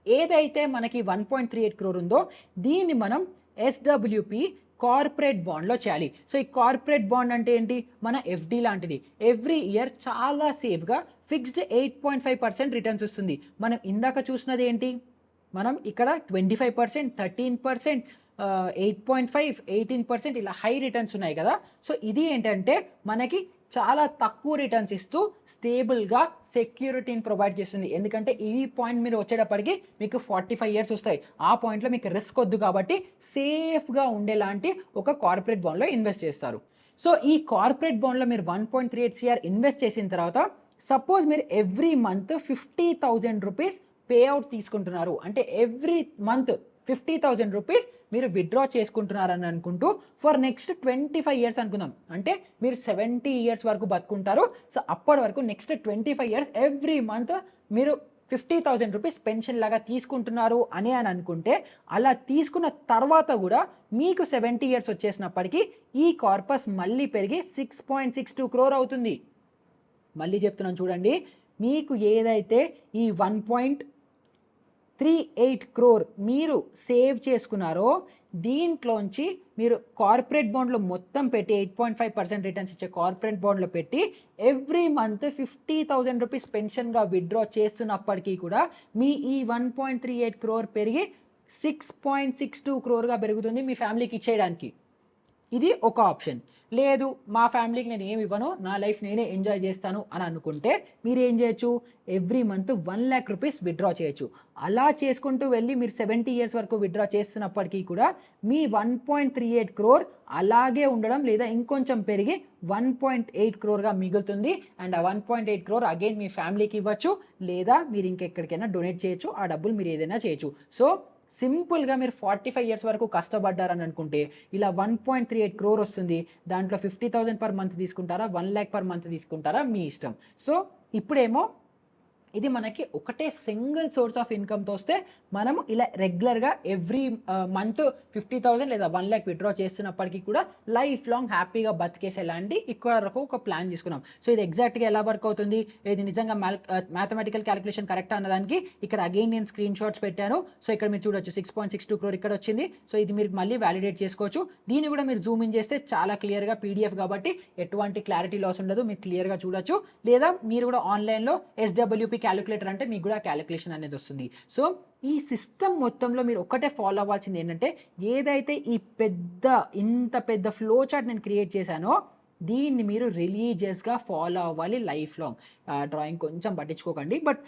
[SPEAKER 1] ఏదైతే మనకి 1.38 crore ఉందో దీన్ని మనం ఎస్డబ్ల్యూపి కార్పొరేట్ బాండ్లో చేయాలి. సో ఈ కార్పొరేట్ బాండ్ అంటే ఏంటి, మన ఎఫ్డి లాంటిది. ఎవ్రీ ఇయర్ చాలా సేఫ్గా ఫిక్స్డ్ 8.5% రిటర్న్స్ వస్తుంది. మనం ఇందాక చూసినది ఏంటి, మనం ఇక్కడ 25%, 13%, 8.5, 18% ఇలా హై రిటర్న్స్ ఉన్నాయి కదా. సో ఇది ఏంటంటే మనకి చాలా తక్కువ రిటర్న్స్ ఇస్తూ స్టేబుల్గా సెక్యూరిటీని ప్రొవైడ్ చేస్తుంది. ఎందుకంటే ఈ పాయింట్ మీరు వచ్చేటప్పటికి మీకు 45 ఇయర్స్ వస్తాయి. ఆ పాయింట్లో మీకు రిస్క్ వద్దు కాబట్టి సేఫ్గా ఉండేలాంటి ఒక కార్పొరేట్ బాండ్లో ఇన్వెస్ట్ చేస్తారు. సో ఈ కార్పొరేట్ బాండ్లో మీరు 1.38 CR ఇన్వెస్ట్ చేసిన తర్వాత సపోజ్ మీరు every month 50,000 rupees pay out తీసుకుంటున్నారు అంటే ఎవ్రీ మంత్ 50,000 రూపీస్ మీరు విత్డ్రా చేసుకుంటున్నారని అనుకుంటూ ఫర్ నెక్స్ట్ 25 ఇయర్స్ అనుకుందాం, అంటే మీరు 70 ఇయర్స్ వరకు బతుకుంటారు. సో అప్పటి వరకు నెక్స్ట్ 25 ఇయర్స్ ఎవ్రీ మంత్ మీరు 50,000 రూపీస్ పెన్షన్ లాగా తీసుకుంటున్నారు అని అనుకుంటే అలా తీసుకున్న తర్వాత కూడా మీకు 70 ఇయర్స్ వచ్చేసినప్పటికీ ఈ కార్పస్ మళ్ళీ పెరిగి 6.62 crore అవుతుంది. మళ్ళీ చెప్తున్నాను చూడండి, మీకు ఏదైతే ఈ 1.38 crore మీరు సేవ్ చేసుకున్నారో దీంట్లోంచి మీరు కార్పొరేట్ బాండ్లో మొత్తం పెట్టి 8.5% రిటర్న్స్ ఇచ్చే కార్పొరేట్ బాండ్లో పెట్టి ఎవ్రీ మంత్ 50,000 రూపీస్ పెన్షన్గా విత్డ్రా చేస్తున్నప్పటికీ కూడా మీ ఈ 1.38 crore పెరిగి 6.62 crore పెరుగుతుంది మీ ఫ్యామిలీకి ఇచ్చేయడానికి. ఇది ఒక ఆప్షన్. లేదు మా ఫ్యామిలీకి నేను ఏమి ఇవ్వను, నా లైఫ్ నేనే ఎంజాయ్ చేస్తాను అని అనుకుంటే మీరు ఏం చేయొచ్చు, ఎవ్రీ మంత్ 1,00,000 రూపీస్ విత్డ్రా చేయొచ్చు. అలా చేసుకుంటూ వెళ్ళి మీరు 70 ఇయర్స్ వరకు విత్డ్రా చేస్తున్నప్పటికీ కూడా మీ 1.38 క్రోర్ అలాగే ఉండడం, లేదా ఇంకొంచెం పెరిగి 1.8 క్రోర్గా మిగులుతుంది. అండ్ ఆ 1.8 క్రోర్ అగైన్ మీ ఫ్యామిలీకి ఇవ్వచ్చు, లేదా మీరు ఇంకెక్కడికైనా డొనేట్ చేయొచ్చు, ఆ డబ్బులు మీరు ఏదైనా చేయొచ్చు. సో సింపుల్గా మీరు 45 ఇయర్స్ వరకు కష్టపడ్డారని అనుకుంటే ఇలా 1.38 క్రోర్ వస్తుంది. దాంట్లో 50,000 పర్ మంత్ తీసుకుంటారా, 1,00,000 పర్ మంత్ తీసుకుంటారా, మీ ఇష్టం. సో ఇప్పుడేమో ఇది మనకి ఒకటే సింగిల్ సోర్స్ ఆఫ్ ఇన్కమ్తో వస్తే మనము ఇలా రెగ్యులర్గా ఎవ్రీ మంత్ 50,000 లేదా 1,00,000 విత్డ్రా చేస్తున్నప్పటికీ కూడా లైఫ్ లాంగ్ హ్యాపీగా బతికేసేలాంటి ఇక్కడ వరకు ఒక ప్లాన్ తీసుకున్నాం. సో ఇది ఎగ్జాక్ట్గా ఎలా వర్క్ అవుతుంది, ఇది నిజంగా మ్యాథమెటికల్ క్యాలిక్యులేషన్ కరెక్ట్ అన్నదానికి ఇక్కడ అగైన్ నేను స్క్రీన్ షాట్స్ పెట్టాను. సో ఇక్కడ మీరు చూడొచ్చు 6.62 క్రోర్ ఇక్కడ వచ్చింది. సో ఇది మీరు మళ్ళీ వ్యాలిడేట్ చేసుకోవచ్చు. దీన్ని కూడా మీరు జూమ్ ఇన్ చేస్తే చాలా క్లియర్గా పీడిఎఫ్ కాబట్టి ఎటువంటి క్లారిటీ లాస్ ఉండదు, మీరు క్లియర్గా చూడొచ్చు. లేదా మీరు కూడా ఆన్లైన్లో SWP క్యాలిక్యులేటర్ అంటే మీకు కూడా క్యాలిక్యులేషన్ అనేది వస్తుంది. సో ఈ సిస్టమ్ మొత్తంలో మీరు ఒక్కటే ఫాలో అవ్వాల్సింది ఏంటంటే, ఏదైతే ఈ ఇంత పెద్ద ఫ్లో చార్ట్ నేను క్రియేట్ చేశానో దీన్ని మీరు రిలీజియస్గా ఫాలో అవ్వాలి లైఫ్ లాంగ్. డ్రాయింగ్ కొంచెం పట్టించుకోకండి, బట్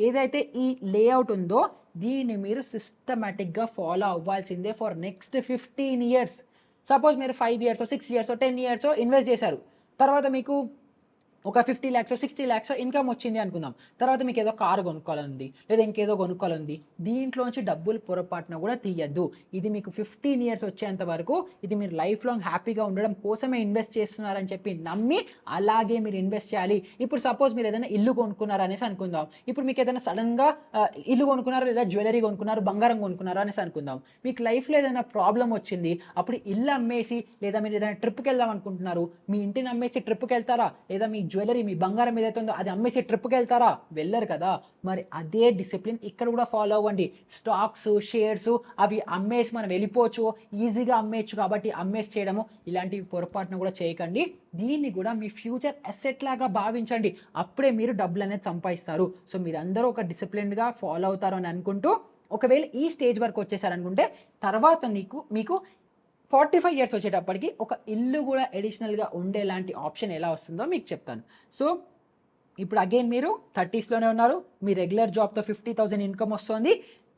[SPEAKER 1] ఏదైతే ఈ లేఅవుట్ ఉందో దీన్ని మీరు సిస్టమేటిక్గా ఫాలో అవ్వాల్సిందే ఫర్ నెక్స్ట్ 15 ఇయర్స్. సపోజ్ మీరు 5 ఇయర్స్ 6 ఇయర్స్ 10 ఇయర్స్ ఇన్వెస్ట్ చేశారు, తర్వాత మీకు ఒక 50 lakhs 60 lakhs ఇన్కమ్ వచ్చింది అనుకుందాం. తర్వాత మీకు ఏదో కారు కొనుక్కోవాలని, లేదా ఇంకేదో కొనుక్కోవాలని, దీంట్లోంచి డబ్బులు పొరపాటున కూడా తీయద్దు. ఇది మీకు 15 ఇయర్స్ వచ్చేంత వరకు ఇది మీరు లైఫ్ లాంగ్ హ్యాపీగా ఉండడం కోసమే ఇన్వెస్ట్ చేస్తున్నారని చెప్పి నమ్మి అలాగే మీరు ఇన్వెస్ట్ చేయాలి. ఇప్పుడు సపోజ్ మీరు ఏదైనా ఇల్లు కొనుక్కున్నారు అనేసి అనుకుందాం. ఇప్పుడు మీకు ఏదైనా సడన్గా ఇల్లు కొనుక్కున్నారు, లేదా జ్యువెలరీ కొనుక్కున్నారు, బంగారం కొనుక్కున్నారు అనేసి అనుకుందాం. మీకు లైఫ్లో ఏదైనా ప్రాబ్లం వచ్చింది, అప్పుడు ఇల్లు అమ్మేసి, లేదా మీరు ఏదైనా ట్రిప్కి వెళ్దాం అనుకుంటున్నారు, మీ ఇంటిని అమ్మేసి ట్రిప్కి వెళ్తారా, లేదా మీ జ్యువెలరీ మీ బంగారం ఏదైతే ఉందో అది అమ్మేసి ట్రిప్కి వెళ్తారా? వెళ్ళరు కదా. మరి అదే డిసిప్లిన్ ఇక్కడ కూడా ఫాలో అవ్వండి. స్టాక్స్ షేర్స్ అవి అమ్మేసి మనం వెళ్ళిపోవచ్చు, ఈజీగా అమ్మేయచ్చు కాబట్టి అమ్మేసి చేయడము ఇలాంటివి పొరపాటును కూడా చేయకండి. దీన్ని కూడా మీ ఫ్యూచర్ అసెట్ లాగా భావించండి, అప్పుడే మీరు డబ్బులు అనేది సంపాదిస్తారు. సో మీరందరూ ఒక డిసిప్లిన్గా ఫాలో అవుతారు అని అనుకుంటూ, ఒకవేళ ఈ స్టేజ్ వరకు వచ్చేసారనుకుంటే తర్వాత మీకు 45 ఇయర్స్ వచ్చేటప్పటికి ఒక ఇల్లు కూడా అడిషనల్గా ఉండేలాంటి ఆప్షన్ ఎలా వస్తుందో మీకు చెప్తాను. సో ఇప్పుడు అగైన్ మీరు 30స్లోనే ఉన్నారు, మీ రెగ్యులర్ జాబ్తో 50,000 ఇన్కమ్ వస్తుంది.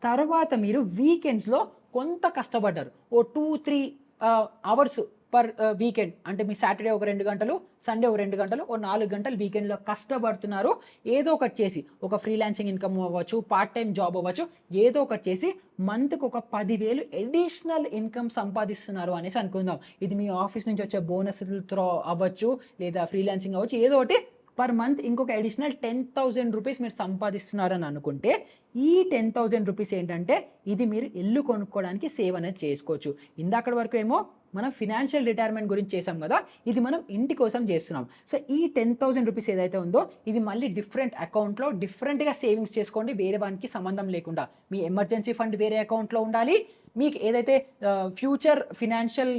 [SPEAKER 1] తర్వాత మీరు వీకెండ్స్లో కొంత కష్టపడ్డారు, ఓ 2-3 అవర్స్ పర్ వీకెండ్, అంటే మీ సాటర్డే ఒక 2 గంటలు, సండే ఒక 2 గంటలు, ఓ 4 గంటలు వీకెండ్లో కష్టపడుతున్నారు. ఏదో ఒకటి చేసి, ఒక ఫ్రీలాన్సింగ్ ఇన్కమ్ అవ్వచ్చు, పార్ట్ టైం జాబ్ అవ్వచ్చు, ఏదో ఒకటి చేసి మంత్కి ఒక 10,000 అడిషనల్ ఇన్కమ్ సంపాదిస్తున్నారు అనేసి అనుకుందాం. ఇది మీ ఆఫీస్ నుంచి వచ్చే బోనస్లతో అవ్వచ్చు, లేదా ఫ్రీలాన్సింగ్ అవ్వచ్చు, ఏదో ఒకటి పర్ మంత్ ఇంకొక అడిషనల్ 10,000 రూపీస్ మీరు సంపాదిస్తున్నారని అనుకుంటే, ఈ 10,000 రూపీస్ ఏంటంటే ఇది మీరు ఇల్లు కొనుక్కోవడానికి సేవ్ అనేది చేసుకోవచ్చు. ఇందాకటి వరకు ఏమో మనం ఫినాన్షియల్ రిటైర్మెంట్ గురించి చేసాం కదా, ఇది మనం ఇంటి కోసం చేస్తున్నాం. సో ఈ 10,000 రూపీస్ ఏదైతే ఉందో ఇది మళ్ళీ డిఫరెంట్ అకౌంట్లో డిఫరెంట్గా సేవింగ్స్ చేసుకోండి, వేరే వానికి సంబంధం లేకుండా. మీ ఎమర్జెన్సీ ఫండ్ వేరే అకౌంట్లో ఉండాలి, మీకు ఏదైతే ఫ్యూచర్ ఫినాన్షియల్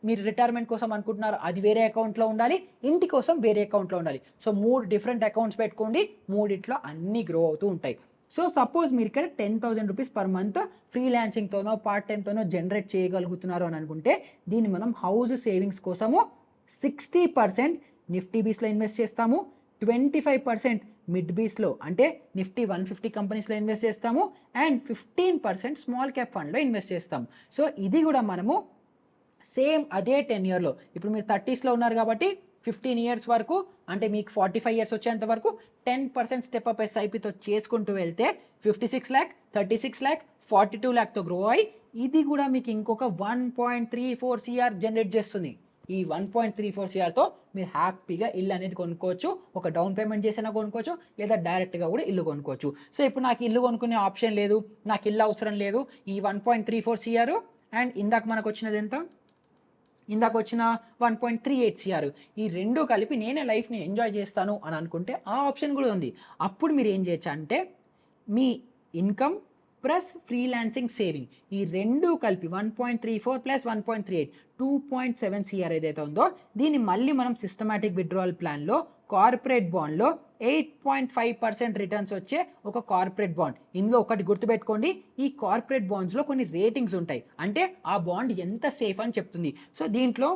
[SPEAKER 1] మీరు రిటైర్మెంట్ కోసం అనుకుంటున్నారు అది వేరే అకౌంట్లో ఉండాలి, ఇంటి కోసం వేరే అకౌంట్లో ఉండాలి. సో 3 డిఫరెంట్ అకౌంట్స్ పెట్టుకోండి, మూడిట్లో అన్నీ గ్రో అవుతూ ఉంటాయి. సో సపోజ్ మీరు ఇక్కడ 10,000 రూపీస్ పర్ మంత్ ఫ్రీలాన్సింగ్తోనో పార్ట్ టైంతోనో జనరేట్ చేయగలుగుతున్నారు అని అనుకుంటే, దీన్ని మనం హౌస్ సేవింగ్స్ కోసము 60% నిఫ్టీ బీస్లో ఇన్వెస్ట్ చేస్తాము, 25% మిడ్ బీస్లో అంటే నిఫ్టీ 150 కంపెనీస్లో ఇన్వెస్ట్ చేస్తాము, అండ్ 15% స్మాల్ క్యాప్ ఫండ్లో ఇన్వెస్ట్ చేస్తాము. సో ఇది కూడా మనము సేమ్ అదే 10 ఇయర్లో, ఇప్పుడు మీరు 30స్లో ఉన్నారు కాబట్టి 15 ఇయర్స్ వరకు, అంటే మీకు 45 ఇయర్స్ వచ్చేంత వరకు 10% స్టెప్ అప్ SIPతో చేసుకుంటూ వెళ్తే 56 lakh, 36 lakh, 42 lakhతో గ్రో అయ్యి ఇది కూడా మీకు ఇంకొక 1.34 CR జనరేట్ చేస్తుంది. ఈ 1.34 CRతో మీరు హ్యాపీగా ఇల్లు అనేది కొనుక్కోవచ్చు, ఒక డౌన్ పేమెంట్ చేసినా కొనుక్కోవచ్చు, లేదా డైరెక్ట్గా కూడా ఇల్లు కొనుక్కోవచ్చు. సో ఇప్పుడు నాకు ఇల్లు కొనుక్కునే ఆప్షన్ లేదు, నాకు ఇల్లు అవసరం లేదు, ఈ 1.34 CR అండ్ ఇందాక మనకు వచ్చినది ఎంత, ఇందాక వచ్చిన 1.38 CR, ఈ రెండు కలిపి నేనే లైఫ్ని ఎంజాయ్ చేస్తాను అని అనుకుంటే ఆ ఆప్షన్ కూడా ఉంది. అప్పుడు మీరు ఏం చేయొచ్చు అంటే, మీ ఇన్కమ్ ప్లస్ ఫ్రీలాన్సింగ్ సేవింగ్ ఈ రెండు కలిపి 1.34 ప్లస్ 1.38 2.7 CR ఏదైతే ఉందో దీన్ని మళ్ళీ మనం సిస్టమాటిక్ విత్డ్రావల్ ప్లాన్లో కార్పొరేట్ బాండ్లో 8.5% రిటర్న్స్ వచ్చే ఒక కార్పొరేట్ బాండ్. ఇందులో ఒకటి గుర్తుపెట్టుకోండి, ఈ కార్పొరేట్ బాండ్స్లో కొన్ని రేటింగ్స్ ఉంటాయి, అంటే ఆ బాండ్ ఎంత సేఫ్ అని చెప్తుంది. సో దీంట్లో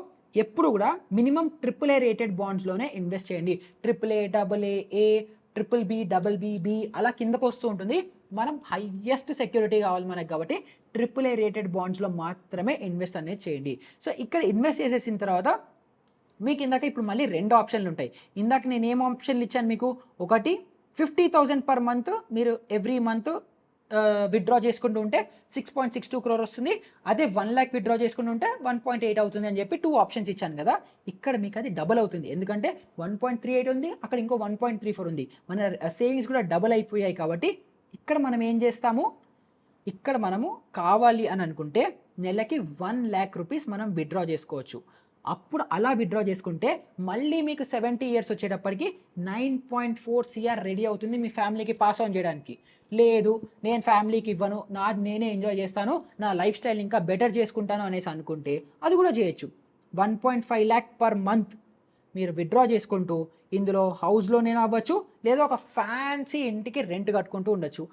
[SPEAKER 1] ఎప్పుడు కూడా మినిమం AAA రేటెడ్ బాండ్స్లోనే ఇన్వెస్ట్ చేయండి. AAA, AA, BBB అలా కిందకు వస్తూ ఉంటుంది. మనం హైయెస్ట్ సెక్యూరిటీ కావాలి మనకు కాబట్టి AAA రేటెడ్ బాండ్స్లో మాత్రమే ఇన్వెస్ట్ అనేది చేయండి. సో ఇక్కడ ఇన్వెస్ట్ చేసేసిన తర్వాత మీకు ఇందాక ఇప్పుడు మళ్ళీ 2 ఆప్షన్లు ఉంటాయి. ఇందాక నేను ఏం ఆప్షన్లు ఇచ్చాను మీకు, ఒకటి 50,000 పర్ మంత్ మీరు ఎవ్రీ మంత్ విత్డ్రా చేసుకుంటూ ఉంటే 6.62 crore వస్తుంది. అదే 1 lakh విత్డ్రా చేసుకుంటూ ఉంటే 1.8 అవుతుంది అని చెప్పి 2 ఆప్షన్స్ ఇచ్చాను కదా. ఇక్కడ మీకు అది డబల్ అవుతుంది, ఎందుకంటే 1.38 ఉంది, అక్కడ ఇంకో 1.34 ఉంది. మన సేవింగ్స్ కూడా డబల్ అయిపోయాయి. కాబట్టి ఇక్కడ మనం ఏం చేస్తాము, ఇక్కడ మనము కావాలి అని అనుకుంటే నెలకి 1 lakh రూపీస్ మనం విత్డ్రా చేసుకోవచ్చు. అప్పుడు అలా విత్డ్రా చేసుకుంటే మళ్ళీ మీకు 70 years వచ్చేటప్పటికి 9.4 CR రెడీ అవుతుంది మీ ఫ్యామిలీకి పాస్ ఆన్ చేయడానికి. లేదు నేను ఫ్యామిలీకి ఇవ్వను, నేనే ఎంజాయ్ చేస్తాను, నా లైఫ్ స్టైల్ ఇంకా బెటర్ చేసుకుంటాను అనేసి అనుకుంటే అది కూడా చేయొచ్చు. 1.5 lakh పర్ మంత్ మీరు విత్డ్రా చేసుకుంటూ ఇందులో హౌస్ లోన్ అవ్వచ్చు, లేదా ఒక ఫ్యాన్సీ ఇంటికి రెంట్ కట్టుకుంటూ ఉండొచ్చు.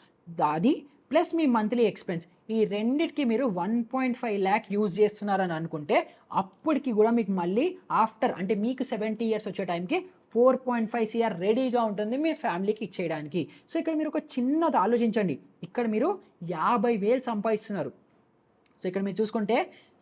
[SPEAKER 1] అది ప్లస్ మీ మంత్లీ ఎక్స్పెన్స్, ఈ రెండిటికి మీరు 1.5 lakh యూజ్ చేస్తున్నారని అనుకుంటే అప్పటికి కూడా మీకు మళ్ళీ ఆఫ్టర్ అంటే మీకు 70 years వచ్చే టైంకి 4.5 CR రెడీగా ఉంటుంది మీ ఫ్యామిలీకి ఇచ్చేయడానికి. సో ఇక్కడ మీరు ఒక చిన్నది ఆలోచించండి, ఇక్కడ మీరు 50,000 సంపాదిస్తున్నారు. సో ఇక్కడ మీరు చూసుకుంటే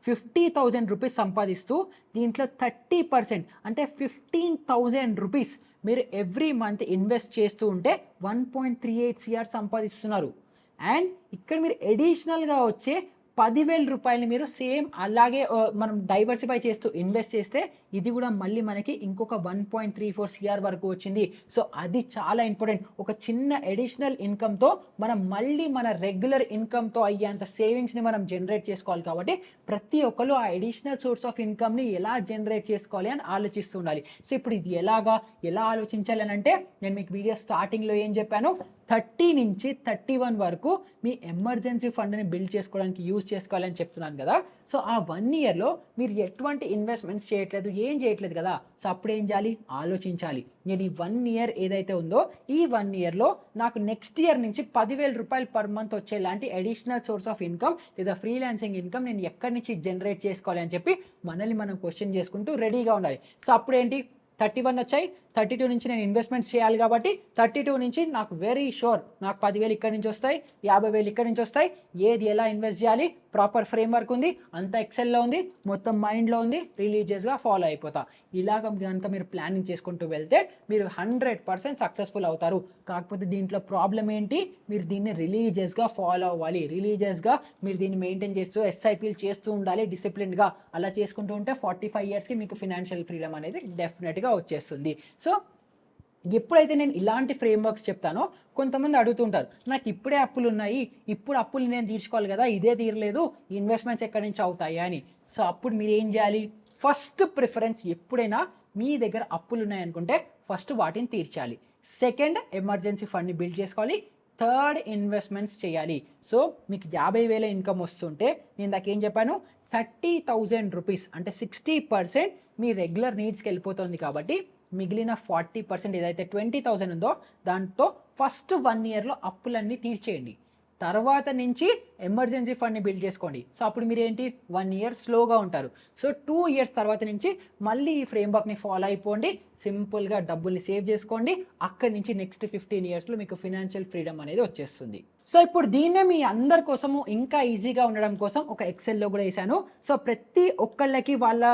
[SPEAKER 1] 50,000 రూపీస్ సంపాదిస్తూ దీంట్లో 30% అంటే 15,000 రూపీస్ మీరు ఎవ్రీ మంత్ ఇన్వెస్ట్ చేస్తూ ఉంటే 1.38 CR సంపాదిస్తున్నారు. అండ్ ఇక్కడ మీరు అడిషనల్గా వచ్చే 10,000 రూపాయలని మీరు సేమ్ అలాగే మనం డైవర్సిఫై చేస్తూ ఇన్వెస్ట్ చేస్తే ఇది కూడా మళ్ళీ మనకి ఇంకొక 1.34 CR వరకు వచ్చింది. సో అది చాలా ఇంపార్టెంట్. ఒక చిన్న అడిషనల్ ఇన్కమ్తో మనం మళ్ళీ మన రెగ్యులర్ ఇన్కమ్తో అయ్యేంత సేవింగ్స్ని మనం జనరేట్ చేసుకోవాలి. కాబట్టి ప్రతి ఒక్కరు ఆ అడిషనల్ సోర్స్ ఆఫ్ ఇన్కమ్ని ఎలా జనరేట్ చేసుకోవాలి అని ఆలోచిస్తూ ఉండాలి. సో ఇప్పుడు ఇది ఎలా ఆలోచించాలి అని అంటే, నేను మీకు వీడియో స్టార్టింగ్లో ఏం చెప్పాను, 30 నుంచి 31 వరకు మీ ఎమర్జెన్సీ ఫండ్ని బిల్డ్ చేసుకోవడానికి యూజ్ చేసుకోవాలని చెప్తున్నాను కదా. సో ఆ 1 yearలో మీరు ఎటువంటి ఇన్వెస్ట్మెంట్స్ చేయట్లేదు, ఏం చేయట్లేదు కదా. సో అప్పుడు ఏం చేయాలి, ఆలోచించాలి. నేను ఈ 1 year ఏదైతే ఉందో ఈ 1 yearలో నాకు నెక్స్ట్ ఇయర్ నుంచి 10,000 రూపాయలు పర్ మంత్ వచ్చేలాంటి అడిషనల్ సోర్స్ ఆఫ్ ఇన్కమ్ లేదా ఫ్రీలాన్సింగ్ ఇన్కమ్ నేను ఎక్కడి నుంచి జనరేట్ చేసుకోవాలి అని చెప్పి మనల్ని మనం క్వశ్చన్ చేసుకుంటూ రెడీగా ఉండాలి. సో అప్పుడు ఏంటి, 31 వచ్చాయి, 32 నుంచి నేను ఇన్వెస్ట్మెంట్స్ చేయాలి కాబట్టి 32 నుంచి నాకు వెరీ షూర్ నాకు 10,000 ఇక్కడి నుంచి వస్తాయి, 50,000 ఇక్కడి నుంచి వస్తాయి. ఏది ఎలా ఇన్వెస్ట్ చేయాలి ప్రాపర్ ఫ్రేమ్వర్క్ ఉంది, అంతా ఎక్సెల్లో ఉంది, మొత్తం మైండ్లో ఉంది, రిలీజియస్గా ఫాలో అయిపోతా. ఇలాగ కనుక మీరు ప్లానింగ్ చేసుకుంటూ వెళ్తే మీరు 100% సక్సెస్ఫుల్ అవుతారు. కాకపోతే దీంట్లో ప్రాబ్లం ఏంటి, మీరు దీన్ని రిలీజియస్గా ఫాలో అవ్వాలి. రిలీజియస్గా మీరు దీన్ని మెయింటైన్ చేస్తూ SIPలు చేస్తూ ఉండాలి డిసిప్లిన్గా. అలా చేసుకుంటూ ఉంటే 45 yearsకి మీకు ఫినాన్షియల్ ఫ్రీడమ్ అనేది డెఫినెట్గా వచ్చేస్తుంది. సో ఎప్పుడైతే నేను ఇలాంటి ఫ్రేమ్వర్క్స్ చెప్తానో కొంతమంది అడుగుతుంటారు, నాకు ఇప్పుడే అప్పులు ఉన్నాయి, ఇప్పుడు అప్పులు నేను తీర్చుకోవాలి కదా, ఇదే తీరలేదు, ఇన్వెస్ట్మెంట్స్ ఎక్కడి నుంచి అవుతాయి అని. సో అప్పుడు మీరు ఏం చేయాలి, ఫస్ట్ ప్రిఫరెన్స్ ఎప్పుడైనా మీ దగ్గర అప్పులు ఉన్నాయనుకుంటే ఫస్ట్ వాటిని తీర్చాలి. సెకండ్ ఎమర్జెన్సీ ఫండ్ని బిల్డ్ చేసుకోవాలి. థర్డ్ ఇన్వెస్ట్మెంట్స్ చేయాలి. సో మీకు 50,000 ఇన్కమ్ వస్తుంటే నేను దాకా ఏం చెప్పాను, 30,000 రూపీస్ అంటే 60% మీ రెగ్యులర్ నీడ్స్కి వెళ్ళిపోతుంది. కాబట్టి మిగిలిన 40% ఏదైతే 20,000 ఉందో దాంతో ఫస్ట్ 1 yearలో అప్పులన్నీ తీర్చేయండి. తర్వాత నుంచి ఎమర్జెన్సీ ఫండ్ని బిల్డ్ చేసుకోండి. సో అప్పుడు మీరు ఏంటి 1 year స్లోగా ఉంటారు. సో 2 years తర్వాత నుంచి మళ్ళీ ఈ ఫ్రేమ్వర్క్ని ఫాలో అయిపోండి, సింపుల్గా డబ్బుల్ని సేవ్ చేసుకోండి. అక్కడి నుంచి నెక్స్ట్ 15 yearsలో మీకు ఫినాన్షియల్ ఫ్రీడమ్ అనేది వచ్చేస్తుంది. సో ఇప్పుడు దీన్నే మీ అందరి కోసము ఇంకా ఈజీగా ఉండడం కోసం ఒక ఎక్సెల్లో కూడా వేసాను. సో ప్రతి ఒక్కళ్ళకి వాళ్ళ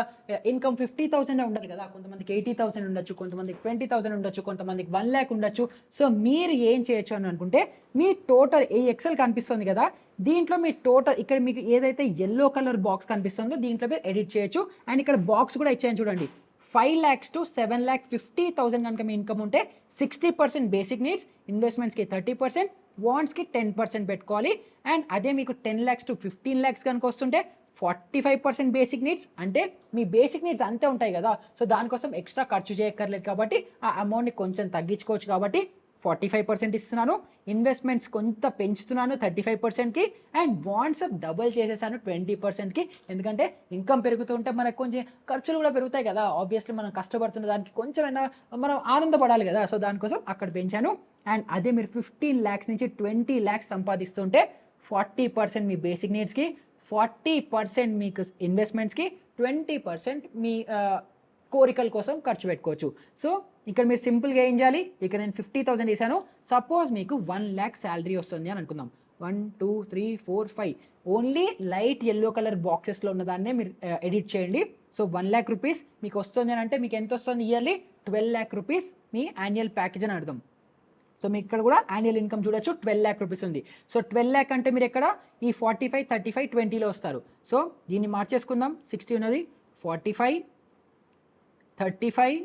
[SPEAKER 1] ఇన్కమ్ 50,000 ఉండదు కదా, కొంతమందికి 80,000 ఉండొచ్చు, కొంతమందికి 20,000 ఉండొచ్చు, కొంతమందికి 1 lakh ఉండొచ్చు. సో మీరు ఏం చేయొచ్చు అని అనుకుంటే, మీ టోటల్ ఈ ఎక్సెల్ కనిపిస్తుంది కదా, దీంట్లో మీ టోటల్ ఇక్కడ మీకు ఏదైతే ఎల్లో కలర్ బాక్స్ కనిపిస్తుందో దీంట్లో మీరు ఎడిట్ చేయొచ్చు. అండ్ ఇక్కడ బాక్స్ కూడా ఇచ్చాను చూడండి, 5 lakhs to 7,50,000 కనుక మీ ఇన్కమ్ ఉంటే 60% బేసిక్ నీడ్స్, ఇన్వెస్ట్మెంట్స్కి 30%, వాంట్స్కి 10% పెట్టుకోవాలి. అండ్ అదే మీకు 10 lakhs to 15 lakhs కనుక వస్తుంటే 45% బేసిక్ నీడ్స్, అంటే మీ బేసిక్ నీడ్స్ అంతే ఉంటాయి కదా. సో దానికోసం ఎక్స్ట్రా ఖర్చు చేయక్కర్లేదు కాబట్టి ఆ అమౌంట్ని కొంచెం తగ్గించుకోవచ్చు. కాబట్టి 45% ఇస్తున్నాను, ఇన్వెస్ట్మెంట్స్ కొంత పెంచుతున్నాను 35%కి, అండ్ వాంట్స్ డబుల్ చేసేసాను 20%కి. ఎందుకంటే ఇన్కమ్ పెరుగుతుంటే మనకు కొంచెం ఖర్చులు కూడా పెరుగుతాయి కదా. ఆబ్వియస్లీ మనం కష్టపడుతున్న దానికి కొంచెమైనా మనం ఆనందపడాలి కదా. సో దానికోసం అక్కడ పెంచాను. అండ్ అదే మీరు 15 lakhs నుంచి 20 lakhs సంపాదిస్తుంటే 40% మీ బేసిక్ నీడ్స్కి, 40% మీకు ఇన్వెస్ట్మెంట్స్కి, 20% మీ కోరికల కోసం ఖర్చు పెట్టుకోవచ్చు. సో ఇక్కడ మీరు సింపుల్గా ఏం చేయాలి, ఇక్కడ నేను 50,000 వేసాను. సపోజ్ మీకు 1 lakh శాలరీ వస్తుంది అని అనుకుందాం. 1 2 3 4 5 ఓన్లీ లైట్ ఎల్లో కలర్ బాక్సెస్లో ఉన్నదాన్నే మీరు ఎడిట్ చేయండి. సో 1 lakh రూపీస్ మీకు వస్తుంది అని అంటే మీకు ఎంత వస్తుంది ఇయర్లీ? 12 lakh రూపీస్ మీ యాన్యువల్ ప్యాకేజ్ అని అర్థం. సో మీకు ఇక్కడ కూడా యాన్యువల్ ఇన్కమ్ చూడొచ్చు, 12 lakh రూపీస్ ఉంది. సో 12 lakh అంటే మీరు ఇక్కడ ఈ 45 35 20లో వస్తారు. సో దీన్ని మార్చేసుకుందాం. 60 ఉన్నది, 45 35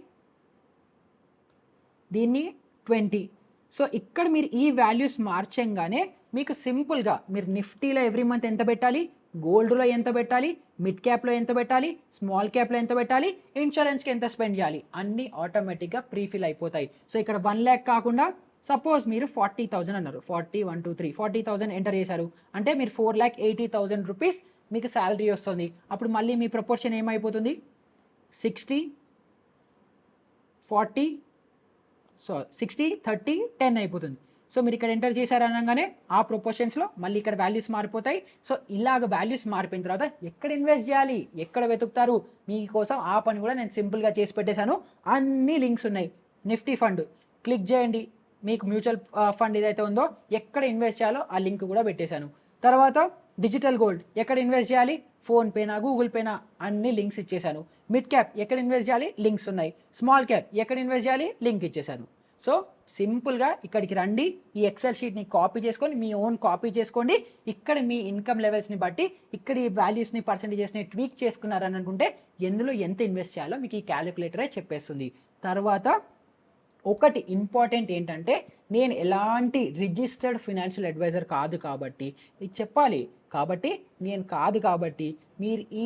[SPEAKER 1] దీన్ని 20. సో ఇక్కడ మీరు ఈ వాల్యూస్ మార్చంగానే మీకు సింపుల్గా మీరు నిఫ్టీలో ఎవ్రీ మంత్ ఎంత పెట్టాలి, గోల్డ్లో ఎంత పెట్టాలి, మిడ్ క్యాప్లో ఎంత పెట్టాలి, స్మాల్ క్యాప్లో ఎంత పెట్టాలి, ఇన్సూరెన్స్కి ఎంత స్పెండ్ చేయాలి అన్నీ ఆటోమేటిక్గా ప్రీఫిల్ అయిపోతాయి. సో ఇక్కడ 1 lakh కాకుండా సపోజ్ మీరు 40,000 అన్నారు, 40 1 2 3 40,000 ఎంటర్ చేశారు అంటే మీరు 4,80,000 రూపీస్ మీకు శాలరీ వస్తుంది. అప్పుడు మళ్ళీ మీ ప్రపోర్షన్ ఏమైపోతుంది? 60 40 60 30 10 అయిపోతుంది. సో మీరు ఇక్కడ ఎంటర్ చేశారనగానే ఆ ప్రొపోర్షన్స్లో మళ్ళీ ఇక్కడ వాల్యూస్ మారిపోతాయి. సో ఇలాగ వాల్యూస్ మారిపోయిన తర్వాత ఎక్కడ ఇన్వెస్ట్ చేయాలి, ఎక్కడ వెతుకుతారు మీకోసం ఆ పని కూడా నేను సింపుల్గా చేసి పెట్టేశాను. అన్ని లింక్స్ ఉన్నాయి. నిఫ్టీ ఫండ్ క్లిక్ చేయండి, మీకు మ్యూచువల్ ఫండ్ ఏదైతే ఉందో ఎక్కడ ఇన్వెస్ట్ చేయాలో ఆ లింక్ కూడా పెట్టేశాను. తర్వాత డిజిటల్ గోల్డ్ ఎక్కడ ఇన్వెస్ట్ చేయాలి, ఫోన్పేనా గూగుల్ పేనా అన్ని లింక్స్ ఇచ్చేసాను. మిడ్ క్యాప్ ఎక్కడ ఇన్వెస్ట్ చేయాలి లింక్స్ ఉన్నాయి. స్మాల్ క్యాప్ ఎక్కడ ఇన్వెస్ట్ చేయాలి లింక్ ఇచ్చేసాను. సో సింపుల్గా ఇక్కడికి రండి, ఈ ఎక్సెల్ షీట్ని కాపీ చేసుకొని మీ ఓన్ కాపీ చేసుకోండి. ఇక్కడ మీ ఇన్కమ్ లెవెల్స్ని బట్టి ఇక్కడ ఈ వాల్యూస్ని పర్సెంటేజెస్ని ట్వీక్ చేసుకున్నారని అనుకుంటే ఎందులో ఎంత ఇన్వెస్ట్ చేయాలో మీకు ఈ క్యాలిక్యులేటరే చెప్పేస్తుంది. తర్వాత ఒకటి ఇంపార్టెంట్ ఏంటంటే నేను ఎలాంటి రిజిస్టర్డ్ ఫినాన్షియల్ అడ్వైజర్ కాదు కాబట్టి ఇది చెప్పాలి. కాబట్టి నేను కాదు కాబట్టి మీరు ఈ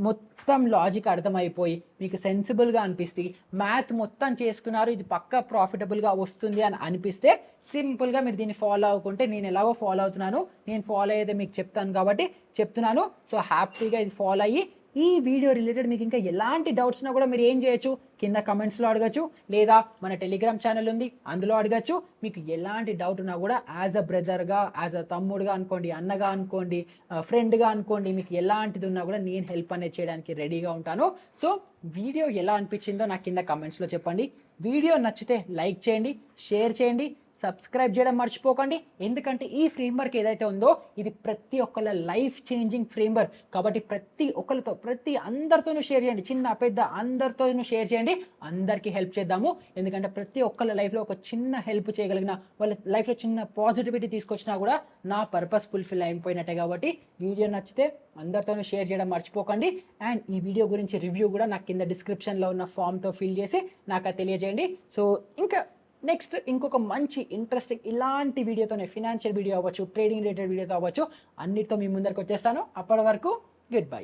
[SPEAKER 1] మొత్తం లాజిక్ అర్థమైపోయి మీకు సెన్సిబుల్గా అనిపిస్తే మ్యాథ్ మొత్తం చేసుకున్నారు, ఇది పక్కా ప్రాఫిటబుల్గా వస్తుంది అని అనిపిస్తే సింపుల్గా మీరు దీన్ని ఫాలో అవ్వకుంటే నేను ఎలాగో ఫాలో అవుతున్నాను, నేను ఫాలో అయ్యేది మీకు చెప్తాను కాబట్టి చెప్తున్నాను. సో హ్యాపీగా ఇది ఫాలో అయ్యి ఈ వీడియో రిలేటెడ్ మీకు ఇంకా ఎలాంటి డౌట్స్ ఉన్నా కూడా మీరు ఏం చేయొచ్చు, కింద కమెంట్స్లో అడగచ్చు, లేదా మన టెలిగ్రామ్ ఛానల్ ఉంది అందులో అడగచ్చు. మీకు ఎలాంటి డౌట్ ఉన్నా కూడా యాజ్ అ బ్రదర్గా, యాజ్ అ తమ్ముడుగా అనుకోండి, అన్నగా అనుకోండి, ఫ్రెండ్గా అనుకోండి, మీకు ఎలాంటిది ఉన్నా కూడా నేను హెల్ప్ అనేది చేయడానికి రెడీగా ఉంటాను. సో వీడియో ఎలా అనిపించిందో నాకు కింద కమెంట్స్లో చెప్పండి. వీడియో నచ్చితే లైక్ చేయండి, షేర్ చేయండి, సబ్స్క్రైబ్ చేయడం మర్చిపోకండి. ఎందుకంటే ఈ ఫ్రేమ్వర్క్ ఏదైతే ఉందో ఇది ప్రతి ఒక్కళ్ళ లైఫ్ చేంజింగ్ ఫ్రేమ్వర్క్ కాబట్టి ప్రతి ఒక్కరితో అందరితోనూ షేర్ చేయండి, చిన్న పెద్ద అందరితోనూ షేర్ చేయండి, అందరికీ హెల్ప్ చేద్దాము. ఎందుకంటే ప్రతి ఒక్కళ్ళ లైఫ్లో ఒక చిన్న హెల్ప్ చేయగలిగిన, వాళ్ళ లైఫ్లో చిన్న పాజిటివిటీ తీసుకొచ్చినా కూడా నా పర్పస్ ఫుల్ఫిల్ అయిపోయినట్టే. కాబట్టి వీడియో నచ్చితే అందరితోనూ షేర్ చేయడం మర్చిపోకండి. అండ్ ఈ వీడియో గురించి రివ్యూ కూడా నాకు కింద డిస్క్రిప్షన్లో ఉన్న ఫామ్తో ఫిల్ చేసి నాకు తెలియజేయండి. సో ఇంకా నెక్స్ట్ ఇంకొక మంచి ఇంట్రెస్టింగ్ ఇలాంటి వీడియోతోనే, ఫినాన్షియల్ వీడియో అవ్వచ్చు, ట్రేడింగ్ రిలేటెడ్ వీడియోతో అవ్వచ్చు, అన్నిటితో మీ ముందరికి వచ్చేస్తాను. అప్పటి వరకు గుడ్ బై.